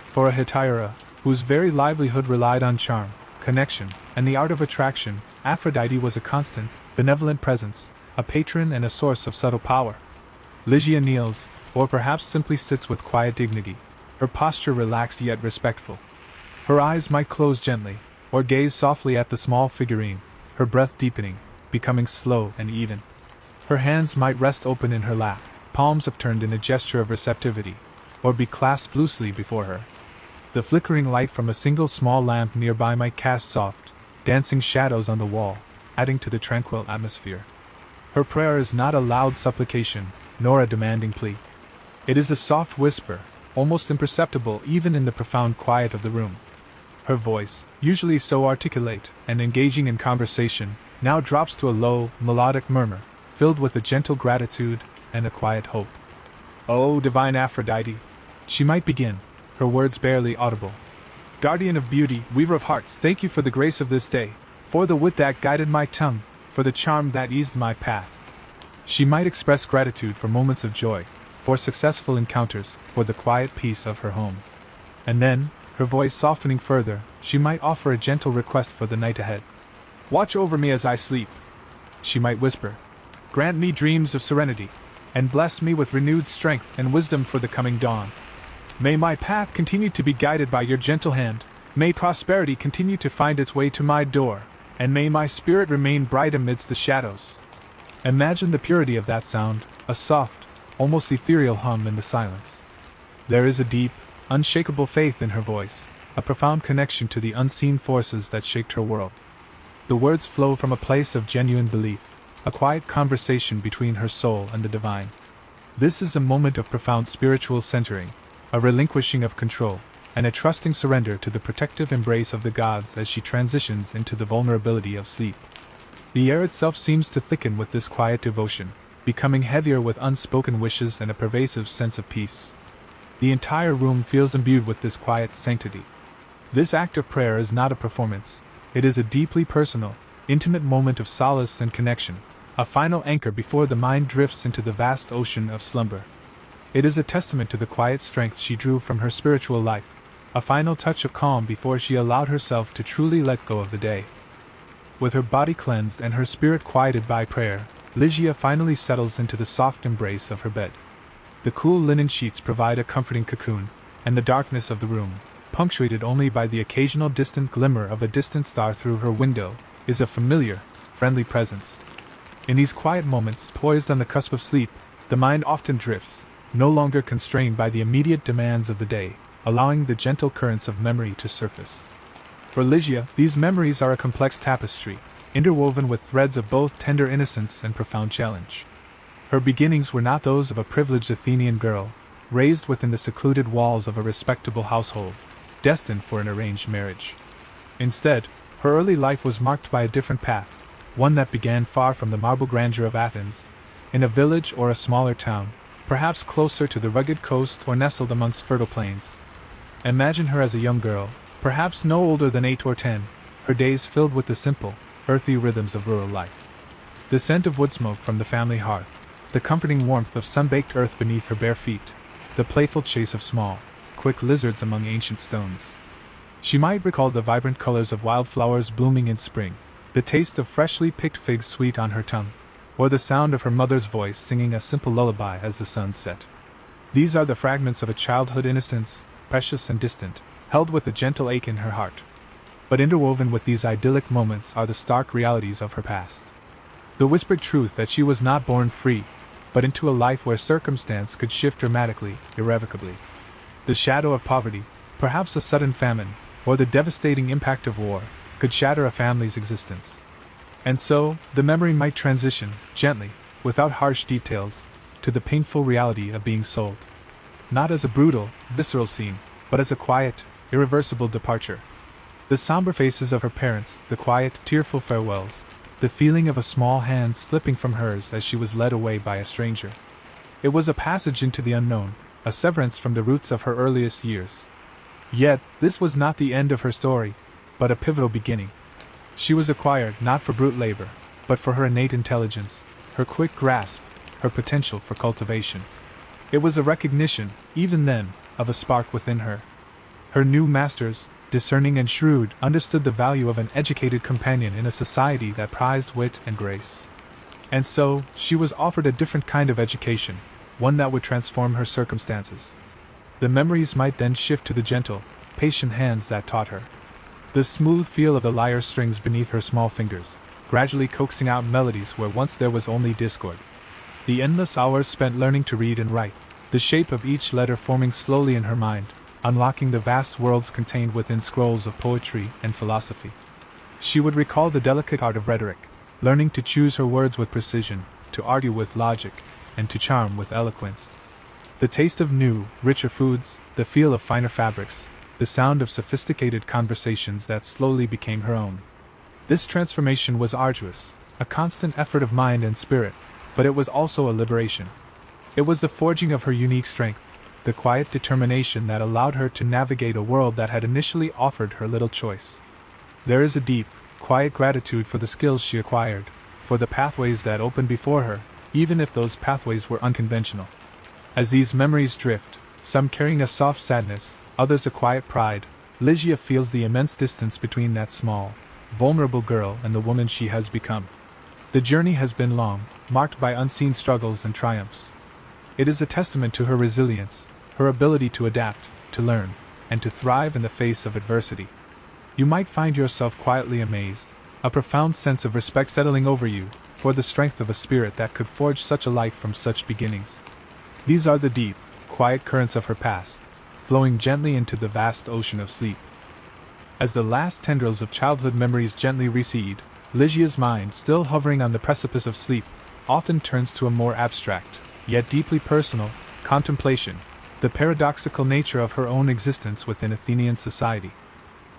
For a Hetaira, whose very livelihood relied on charm, connection, and the art of attraction, Aphrodite was a constant, benevolent presence, a patron and a source of subtle power. Ligia kneels, or perhaps simply sits with quiet dignity, her posture relaxed yet respectful. Her eyes might close gently, or gaze softly at the small figurine, her breath deepening, becoming slow and even. Her hands might rest open in her lap, palms upturned in a gesture of receptivity, or be clasped loosely before her. The flickering light from a single small lamp nearby might cast soft, dancing shadows on the wall, adding to the tranquil atmosphere. Her prayer is not a loud supplication, nor a demanding plea. It is a soft whisper, almost imperceptible even in the profound quiet of the room. Her voice, usually so articulate and engaging in conversation, now drops to a low, melodic murmur, filled with a gentle gratitude and a quiet hope. "O divine Aphrodite," she might begin, her words barely audible. "Guardian of beauty, weaver of hearts, thank you for the grace of this day, for the wit that guided my tongue, for the charm that eased my path." She might express gratitude for moments of joy, for successful encounters, for the quiet peace of her home. And then, her voice softening further, she might offer a gentle request for the night ahead. "Watch over me as I sleep," she might whisper. "Grant me dreams of serenity, and bless me with renewed strength and wisdom for the coming dawn. May my path continue to be guided by your gentle hand, may prosperity continue to find its way to my door, and may my spirit remain bright amidst the shadows." Imagine the purity of that sound, a soft, almost ethereal hum in the silence. There is a deep, unshakable faith in her voice, a profound connection to the unseen forces that shaped her world. The words flow from a place of genuine belief, a quiet conversation between her soul and the divine. This is a moment of profound spiritual centering, a relinquishing of control, and a trusting surrender to the protective embrace of the gods as she transitions into the vulnerability of sleep. The air itself seems to thicken with this quiet devotion, becoming heavier with unspoken wishes and a pervasive sense of peace. The entire room feels imbued with this quiet sanctity. This act of prayer is not a performance, it is a deeply personal, intimate moment of solace and connection, a final anchor before the mind drifts into the vast ocean of slumber. It is a testament to the quiet strength she drew from her spiritual life, a final touch of calm before she allowed herself to truly let go of the day. With her body cleansed and her spirit quieted by prayer, Ligia finally settles into the soft embrace of her bed. The cool linen sheets provide a comforting cocoon, and the darkness of the room, punctuated only by the occasional distant glimmer of a distant star through her window, is a familiar, friendly presence. In these quiet moments, poised on the cusp of sleep, the mind often drifts, no longer constrained by the immediate demands of the day, allowing the gentle currents of memory to surface. For Ligia, these memories are a complex tapestry, interwoven with threads of both tender innocence and profound challenge. Her beginnings were not those of a privileged Athenian girl, raised within the secluded walls of a respectable household, destined for an arranged marriage. Instead, her early life was marked by a different path, one that began far from the marble grandeur of Athens, in a village or a smaller town, perhaps closer to the rugged coast or nestled amongst fertile plains. Imagine her as a young girl, perhaps no older than 8 or 10, her days filled with the simple, earthy rhythms of rural life. The scent of wood smoke from the family hearth, the comforting warmth of sun-baked earth beneath her bare feet, the playful chase of small, quick lizards among ancient stones. She might recall the vibrant colors of wildflowers blooming in spring, the taste of freshly picked figs sweet on her tongue, or the sound of her mother's voice singing a simple lullaby as the sun set. These are the fragments of a childhood innocence, precious and distant, held with a gentle ache in her heart. But interwoven with these idyllic moments are the stark realities of her past. The whispered truth that she was not born free, but into a life where circumstance could shift dramatically, irrevocably. The shadow of poverty, perhaps a sudden famine, or the devastating impact of war, could shatter a family's existence. And so, the memory might transition, gently, without harsh details, to the painful reality of being sold. Not as a brutal, visceral scene, but as a quiet, irreversible departure. The somber faces of her parents, the quiet, tearful farewells, the feeling of a small hand slipping from hers as she was led away by a stranger. It was a passage into the unknown, a severance from the roots of her earliest years. Yet, this was not the end of her story, but a pivotal beginning. She was acquired not for brute labor, but for her innate intelligence, her quick grasp, her potential for cultivation. It was a recognition, even then, of a spark within her. Her new masters, discerning and shrewd, understood the value of an educated companion in a society that prized wit and grace. And so, she was offered a different kind of education, one that would transform her circumstances. The memories might then shift to the gentle, patient hands that taught her. The smooth feel of the lyre strings beneath her small fingers, gradually coaxing out melodies where once there was only discord. The endless hours spent learning to read and write, the shape of each letter forming slowly in her mind, unlocking the vast worlds contained within scrolls of poetry and philosophy. She would recall the delicate art of rhetoric, learning to choose her words with precision, to argue with logic, and to charm with eloquence. The taste of new, richer foods, the feel of finer fabrics, the sound of sophisticated conversations that slowly became her own. This transformation was arduous, a constant effort of mind and spirit, but it was also a liberation. It was the forging of her unique strength, the quiet determination that allowed her to navigate a world that had initially offered her little choice. There is a deep, quiet gratitude for the skills she acquired, for the pathways that opened before her, even if those pathways were unconventional. As these memories drift, some carrying a soft sadness, others a quiet pride, Ligia feels the immense distance between that small, vulnerable girl and the woman she has become. The journey has been long, marked by unseen struggles and triumphs. It is a testament to her resilience, her ability to adapt, to learn, and to thrive in the face of adversity. You might find yourself quietly amazed, a profound sense of respect settling over you, for the strength of a spirit that could forge such a life from such beginnings. These are the deep, quiet currents of her past, flowing gently into the vast ocean of sleep. As the last tendrils of childhood memories gently recede, Ligia's mind, still hovering on the precipice of sleep, often turns to a more abstract, yet deeply personal, contemplation, the paradoxical nature of her own existence within Athenian society.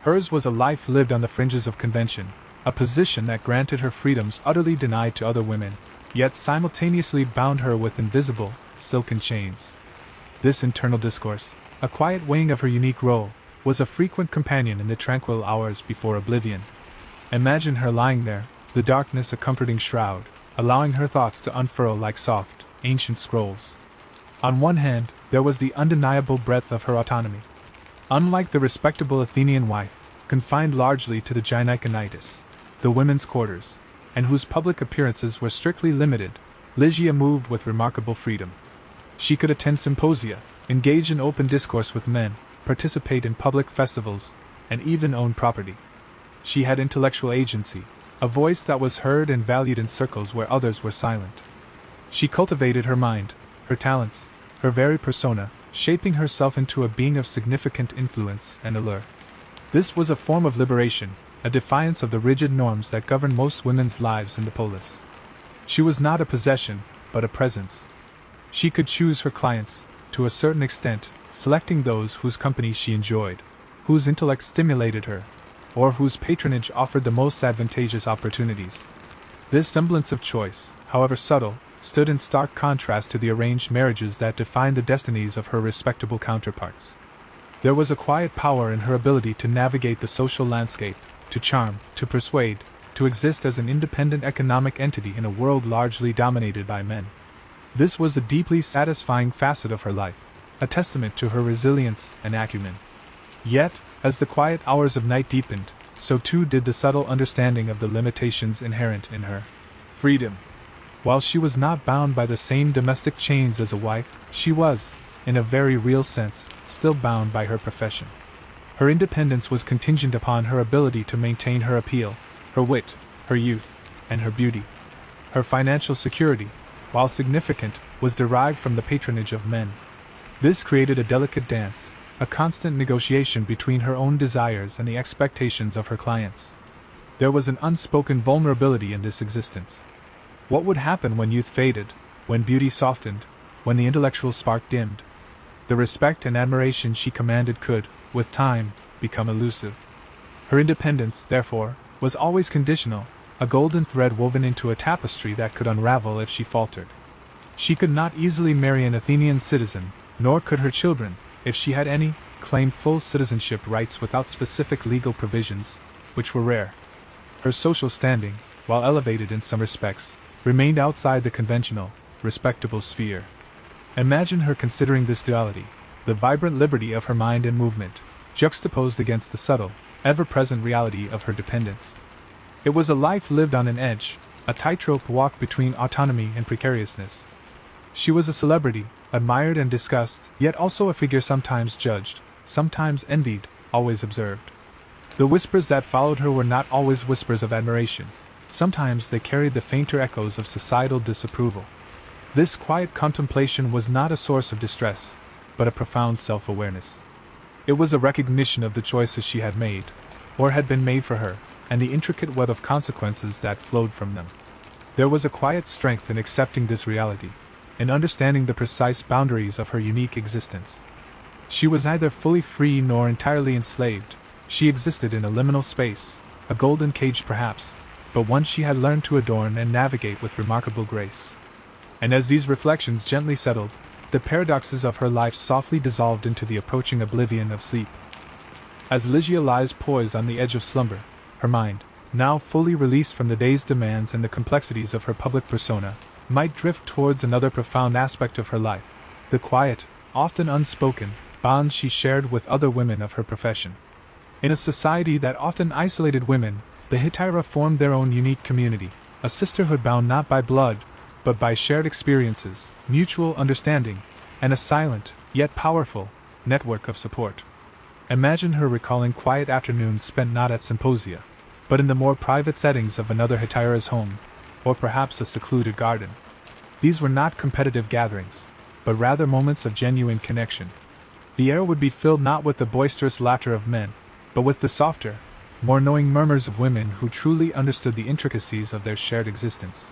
Hers was a life lived on the fringes of convention, a position that granted her freedoms utterly denied to other women, yet simultaneously bound her with invisible, silken chains. This internal discourse, a quiet weighing of her unique role, was a frequent companion in the tranquil hours before oblivion. Imagine her lying there, the darkness a comforting shroud, allowing her thoughts to unfurl like soft, ancient scrolls. On one hand, there was the undeniable breadth of her autonomy. Unlike the respectable Athenian wife, confined largely to the gynaeconitis, the women's quarters, and whose public appearances were strictly limited, Ligia moved with remarkable freedom. She could attend symposia, engage in open discourse with men, participate in public festivals, and even own property. She had intellectual agency, a voice that was heard and valued in circles where others were silent. She cultivated her mind, her talents, her very persona, shaping herself into a being of significant influence and allure. This was a form of liberation, a defiance of the rigid norms that govern most women's lives in the polis. She was not a possession, but a presence. She could choose her clients, to a certain extent, selecting those whose company she enjoyed, whose intellect stimulated her, or whose patronage offered the most advantageous opportunities. This semblance of choice, however subtle, stood in stark contrast to the arranged marriages that defined the destinies of her respectable counterparts. There was a quiet power in her ability to navigate the social landscape, to charm, to persuade, to exist as an independent economic entity in a world largely dominated by men. This was a deeply satisfying facet of her life, a testament to her resilience and acumen. Yet, as the quiet hours of night deepened, so too did the subtle understanding of the limitations inherent in her freedom. While she was not bound by the same domestic chains as a wife, she was, in a very real sense, still bound by her profession. Her independence was contingent upon her ability to maintain her appeal, her wit, her youth, and her beauty. Her financial security, while significant, was derived from the patronage of men. This created a delicate dance, a constant negotiation between her own desires and the expectations of her clients. There was an unspoken vulnerability in this existence. What would happen when youth faded, when beauty softened, when the intellectual spark dimmed? The respect and admiration she commanded could, with time, become elusive. Her independence, therefore, was always conditional, a golden thread woven into a tapestry that could unravel if she faltered. She could not easily marry an Athenian citizen, nor could her children, if she had any, claim full citizenship rights without specific legal provisions, which were rare. Her social standing, while elevated in some respects, remained outside the conventional, respectable sphere. Imagine her considering this duality, the vibrant liberty of her mind and movement, juxtaposed against the subtle, ever-present reality of her dependence. It was a life lived on an edge, a tightrope walk between autonomy and precariousness. She was a celebrity, admired and discussed, yet also a figure sometimes judged, sometimes envied, always observed. The whispers that followed her were not always whispers of admiration. Sometimes they carried the fainter echoes of societal disapproval. This quiet contemplation was not a source of distress, but a profound self-awareness. It was a recognition of the choices she had made, or had been made for her, and the intricate web of consequences that flowed from them. There was a quiet strength in accepting this reality, in understanding the precise boundaries of her unique existence. She was neither fully free nor entirely enslaved. She existed in a liminal space, a golden cage perhaps, but one she had learned to adorn and navigate with remarkable grace. And as these reflections gently settled, the paradoxes of her life softly dissolved into the approaching oblivion of sleep. As Ligeia lies poised on the edge of slumber, her mind, now fully released from the day's demands and the complexities of her public persona, might drift towards another profound aspect of her life, the quiet, often unspoken, bonds she shared with other women of her profession. In a society that often isolated women, the Hetaira formed their own unique community, a sisterhood bound not by blood, but by shared experiences, mutual understanding, and a silent, yet powerful, network of support. Imagine her recalling quiet afternoons spent not at symposia, but in the more private settings of another Hetaira's home, or perhaps a secluded garden. These were not competitive gatherings, but rather moments of genuine connection. The air would be filled not with the boisterous laughter of men, but with the softer, more knowing murmurs of women who truly understood the intricacies of their shared existence.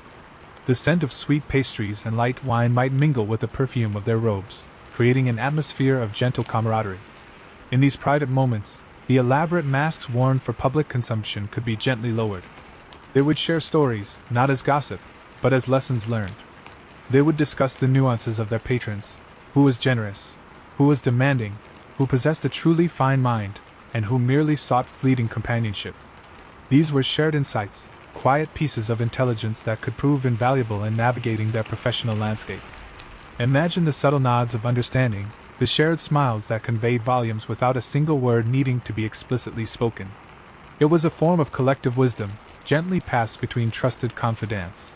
The scent of sweet pastries and light wine might mingle with the perfume of their robes, creating an atmosphere of gentle camaraderie. In these private moments, the elaborate masks worn for public consumption could be gently lowered. They would share stories, not as gossip, but as lessons learned. They would discuss the nuances of their patrons, who was generous, who was demanding, who possessed a truly fine mind, and who merely sought fleeting companionship. These were shared insights, quiet pieces of intelligence that could prove invaluable in navigating their professional landscape. Imagine the subtle nods of understanding, the shared smiles that conveyed volumes without a single word needing to be explicitly spoken. It was a form of collective wisdom, gently passed between trusted confidants.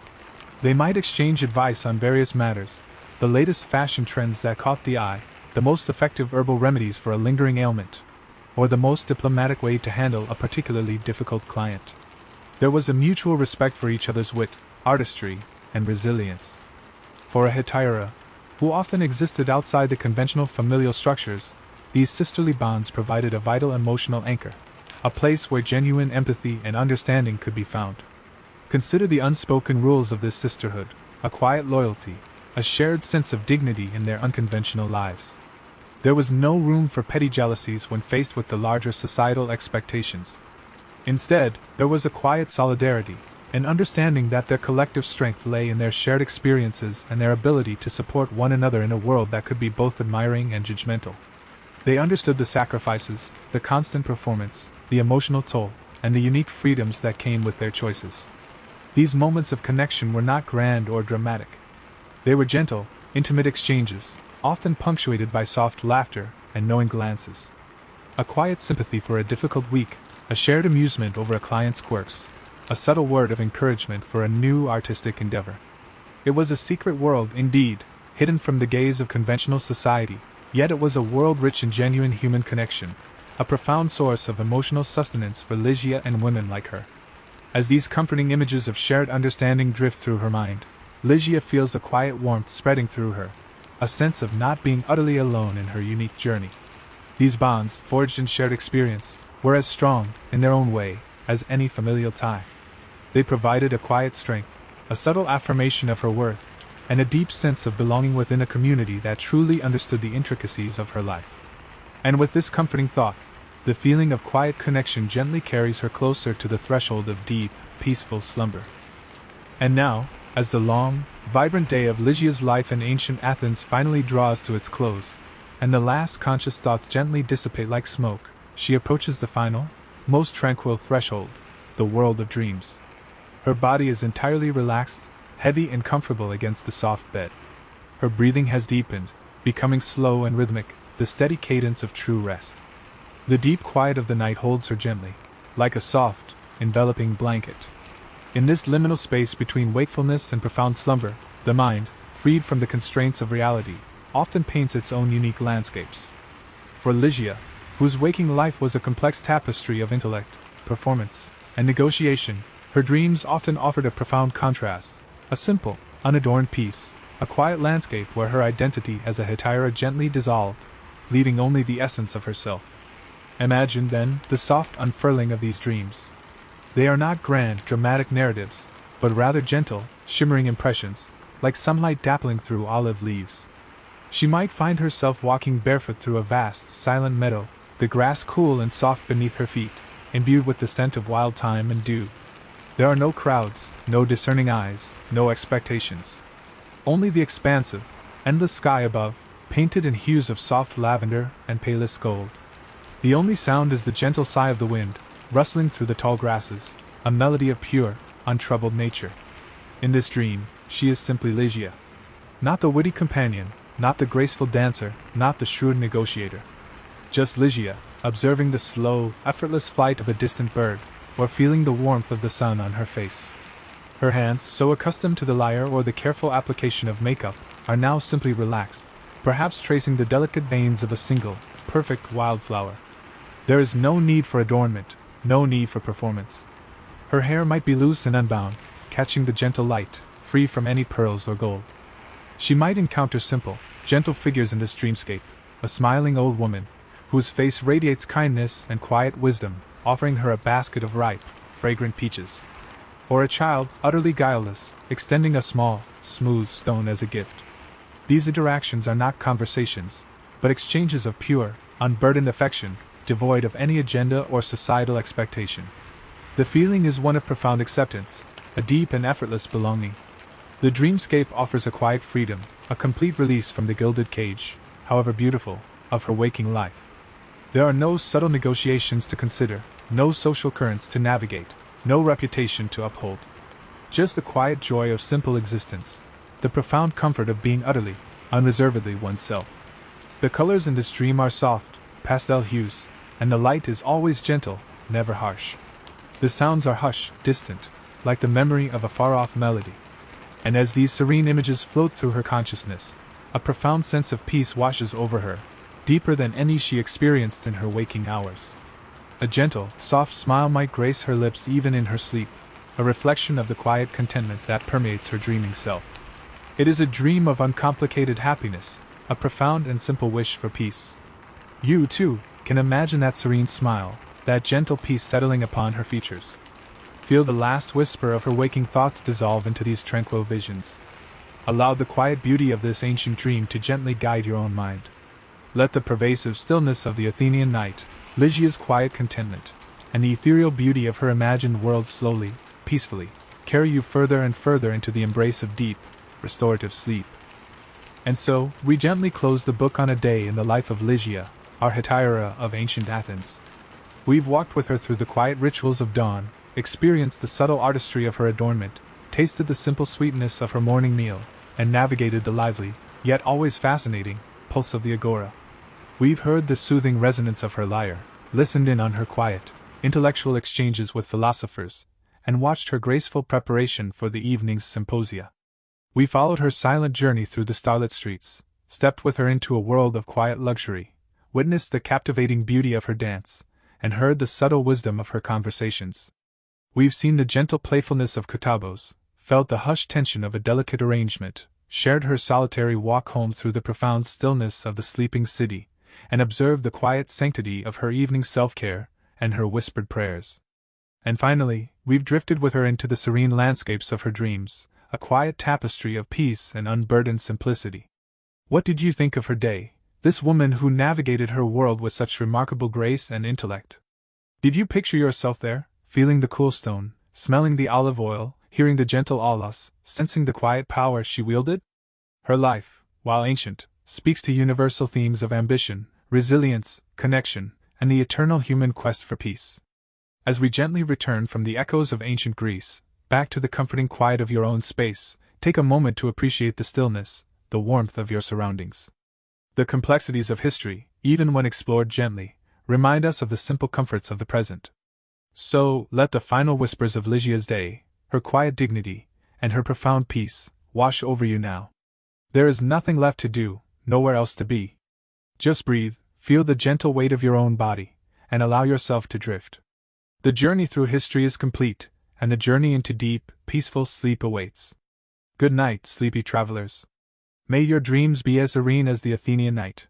They might exchange advice on various matters, the latest fashion trends that caught the eye, the most effective herbal remedies for a lingering ailment, or the most diplomatic way to handle a particularly difficult client. There was a mutual respect for each other's wit, artistry, and resilience. For a Hetaira, who often existed outside the conventional familial structures, these sisterly bonds provided a vital emotional anchor, a place where genuine empathy and understanding could be found. Consider the unspoken rules of this sisterhood, a quiet loyalty, a shared sense of dignity in their unconventional lives. There was no room for petty jealousies when faced with the larger societal expectations. Instead, there was a quiet solidarity, an understanding that their collective strength lay in their shared experiences and their ability to support one another in a world that could be both admiring and judgmental. They understood the sacrifices, the constant performance, the emotional toll, and the unique freedoms that came with their choices. These moments of connection were not grand or dramatic. They were gentle, intimate exchanges, often punctuated by soft laughter and knowing glances. A quiet sympathy for a difficult week, a shared amusement over a client's quirks, a subtle word of encouragement for a new artistic endeavor. It was a secret world, indeed, hidden from the gaze of conventional society, yet it was a world rich in genuine human connection, a profound source of emotional sustenance for Ligeia and women like her. As these comforting images of shared understanding drift through her mind, Ligeia feels a quiet warmth spreading through her, a sense of not being utterly alone in her unique journey. These bonds, forged in shared experience, were as strong, in their own way, as any familial tie. They provided a quiet strength, a subtle affirmation of her worth, and a deep sense of belonging within a community that truly understood the intricacies of her life. And with this comforting thought, the feeling of quiet connection gently carries her closer to the threshold of deep, peaceful slumber. And now, as the long, vibrant day of Ligeia's life in ancient Athens finally draws to its close, and the last conscious thoughts gently dissipate like smoke, she approaches the final, most tranquil threshold, the world of dreams. Her body is entirely relaxed, heavy and comfortable against the soft bed. Her breathing has deepened, becoming slow and rhythmic, the steady cadence of true rest. The deep quiet of the night holds her gently, like a soft, enveloping blanket. In this liminal space between wakefulness and profound slumber, the mind, freed from the constraints of reality, often paints its own unique landscapes. For Ligeia, whose waking life was a complex tapestry of intellect, performance, and negotiation, her dreams often offered a profound contrast, a simple, unadorned peace, a quiet landscape where her identity as a Hetaira gently dissolved, leaving only the essence of herself. Imagine, then, the soft unfurling of these dreams. They are not grand, dramatic narratives, but rather gentle, shimmering impressions, like sunlight dappling through olive leaves. She might find herself walking barefoot through a vast, silent meadow, the grass cool and soft beneath her feet, imbued with the scent of wild thyme and dew. There are no crowds, no discerning eyes, no expectations. Only the expansive, endless sky above, painted in hues of soft lavender and palest gold. The only sound is the gentle sigh of the wind, rustling through the tall grasses, a melody of pure, untroubled nature. In this dream, she is simply Ligia. Not the witty companion, not the graceful dancer, not the shrewd negotiator. Just Ligia, observing the slow, effortless flight of a distant bird, or feeling the warmth of the sun on her face. Her hands, so accustomed to the lyre or the careful application of makeup, are now simply relaxed, perhaps tracing the delicate veins of a single, perfect wildflower. There is no need for adornment, no need for performance. Her hair might be loose and unbound, catching the gentle light, free from any pearls or gold. She might encounter simple, gentle figures in this dreamscape, a smiling old woman, whose face radiates kindness and quiet wisdom, offering her a basket of ripe, fragrant peaches. Or a child, utterly guileless, extending a small, smooth stone as a gift. These interactions are not conversations, but exchanges of pure, unburdened affection, devoid of any agenda or societal expectation. The feeling is one of profound acceptance, a deep and effortless belonging. The dreamscape offers a quiet freedom, a complete release from the gilded cage, however beautiful, of her waking life. There are no subtle negotiations to consider, no social currents to navigate, no reputation to uphold. Just the quiet joy of simple existence, the profound comfort of being utterly, unreservedly oneself. The colors in this dream are soft, pastel hues, and the light is always gentle, never harsh. The sounds are hushed, distant, like the memory of a far-off melody. And as these serene images float through her consciousness, a profound sense of peace washes over her, deeper than any she experienced in her waking hours. A gentle, soft smile might grace her lips even in her sleep, a reflection of the quiet contentment that permeates her dreaming self. It is a dream of uncomplicated happiness, a profound and simple wish for peace. You, too, can imagine that serene smile, that gentle peace settling upon her features. Feel the last whisper of her waking thoughts dissolve into these tranquil visions. Allow the quiet beauty of this ancient dream to gently guide your own mind. Let the pervasive stillness of the Athenian night, Ligia's quiet contentment, and the ethereal beauty of her imagined world slowly, peacefully, carry you further and further into the embrace of deep, restorative sleep. And so, we gently close the book on a day in the life of Ligia, our Hetaira of ancient Athens. We've walked with her through the quiet rituals of dawn, experienced the subtle artistry of her adornment, tasted the simple sweetness of her morning meal, and navigated the lively, yet always fascinating, pulse of the agora. We've heard the soothing resonance of her lyre, listened in on her quiet, intellectual exchanges with philosophers, and watched her graceful preparation for the evening's symposia. We followed her silent journey through the starlit streets, stepped with her into a world of quiet luxury, witnessed the captivating beauty of her dance, and heard the subtle wisdom of her conversations. We've seen the gentle playfulness of Cottabos, felt the hushed tension of a delicate arrangement, shared her solitary walk home through the profound stillness of the sleeping city, and observed the quiet sanctity of her evening self-care and her whispered prayers. And finally, we've drifted with her into the serene landscapes of her dreams, a quiet tapestry of peace and unburdened simplicity. What did you think of her day, this woman who navigated her world with such remarkable grace and intellect? Did you picture yourself there, feeling the cool stone, smelling the olive oil, hearing the gentle aulos, sensing the quiet power she wielded? Her life, while ancient, speaks to universal themes of ambition, resilience, connection, and the eternal human quest for peace. As we gently return from the echoes of ancient Greece, back to the comforting quiet of your own space, take a moment to appreciate the stillness, the warmth of your surroundings. The complexities of history, even when explored gently, remind us of the simple comforts of the present. So, let the final whispers of Ligia's day, her quiet dignity, and her profound peace, wash over you now. There is nothing left to do, nowhere else to be. Just breathe, feel the gentle weight of your own body, and allow yourself to drift. The journey through history is complete, and the journey into deep, peaceful sleep awaits. Good night, sleepy travelers. May your dreams be as serene as the Athenian night.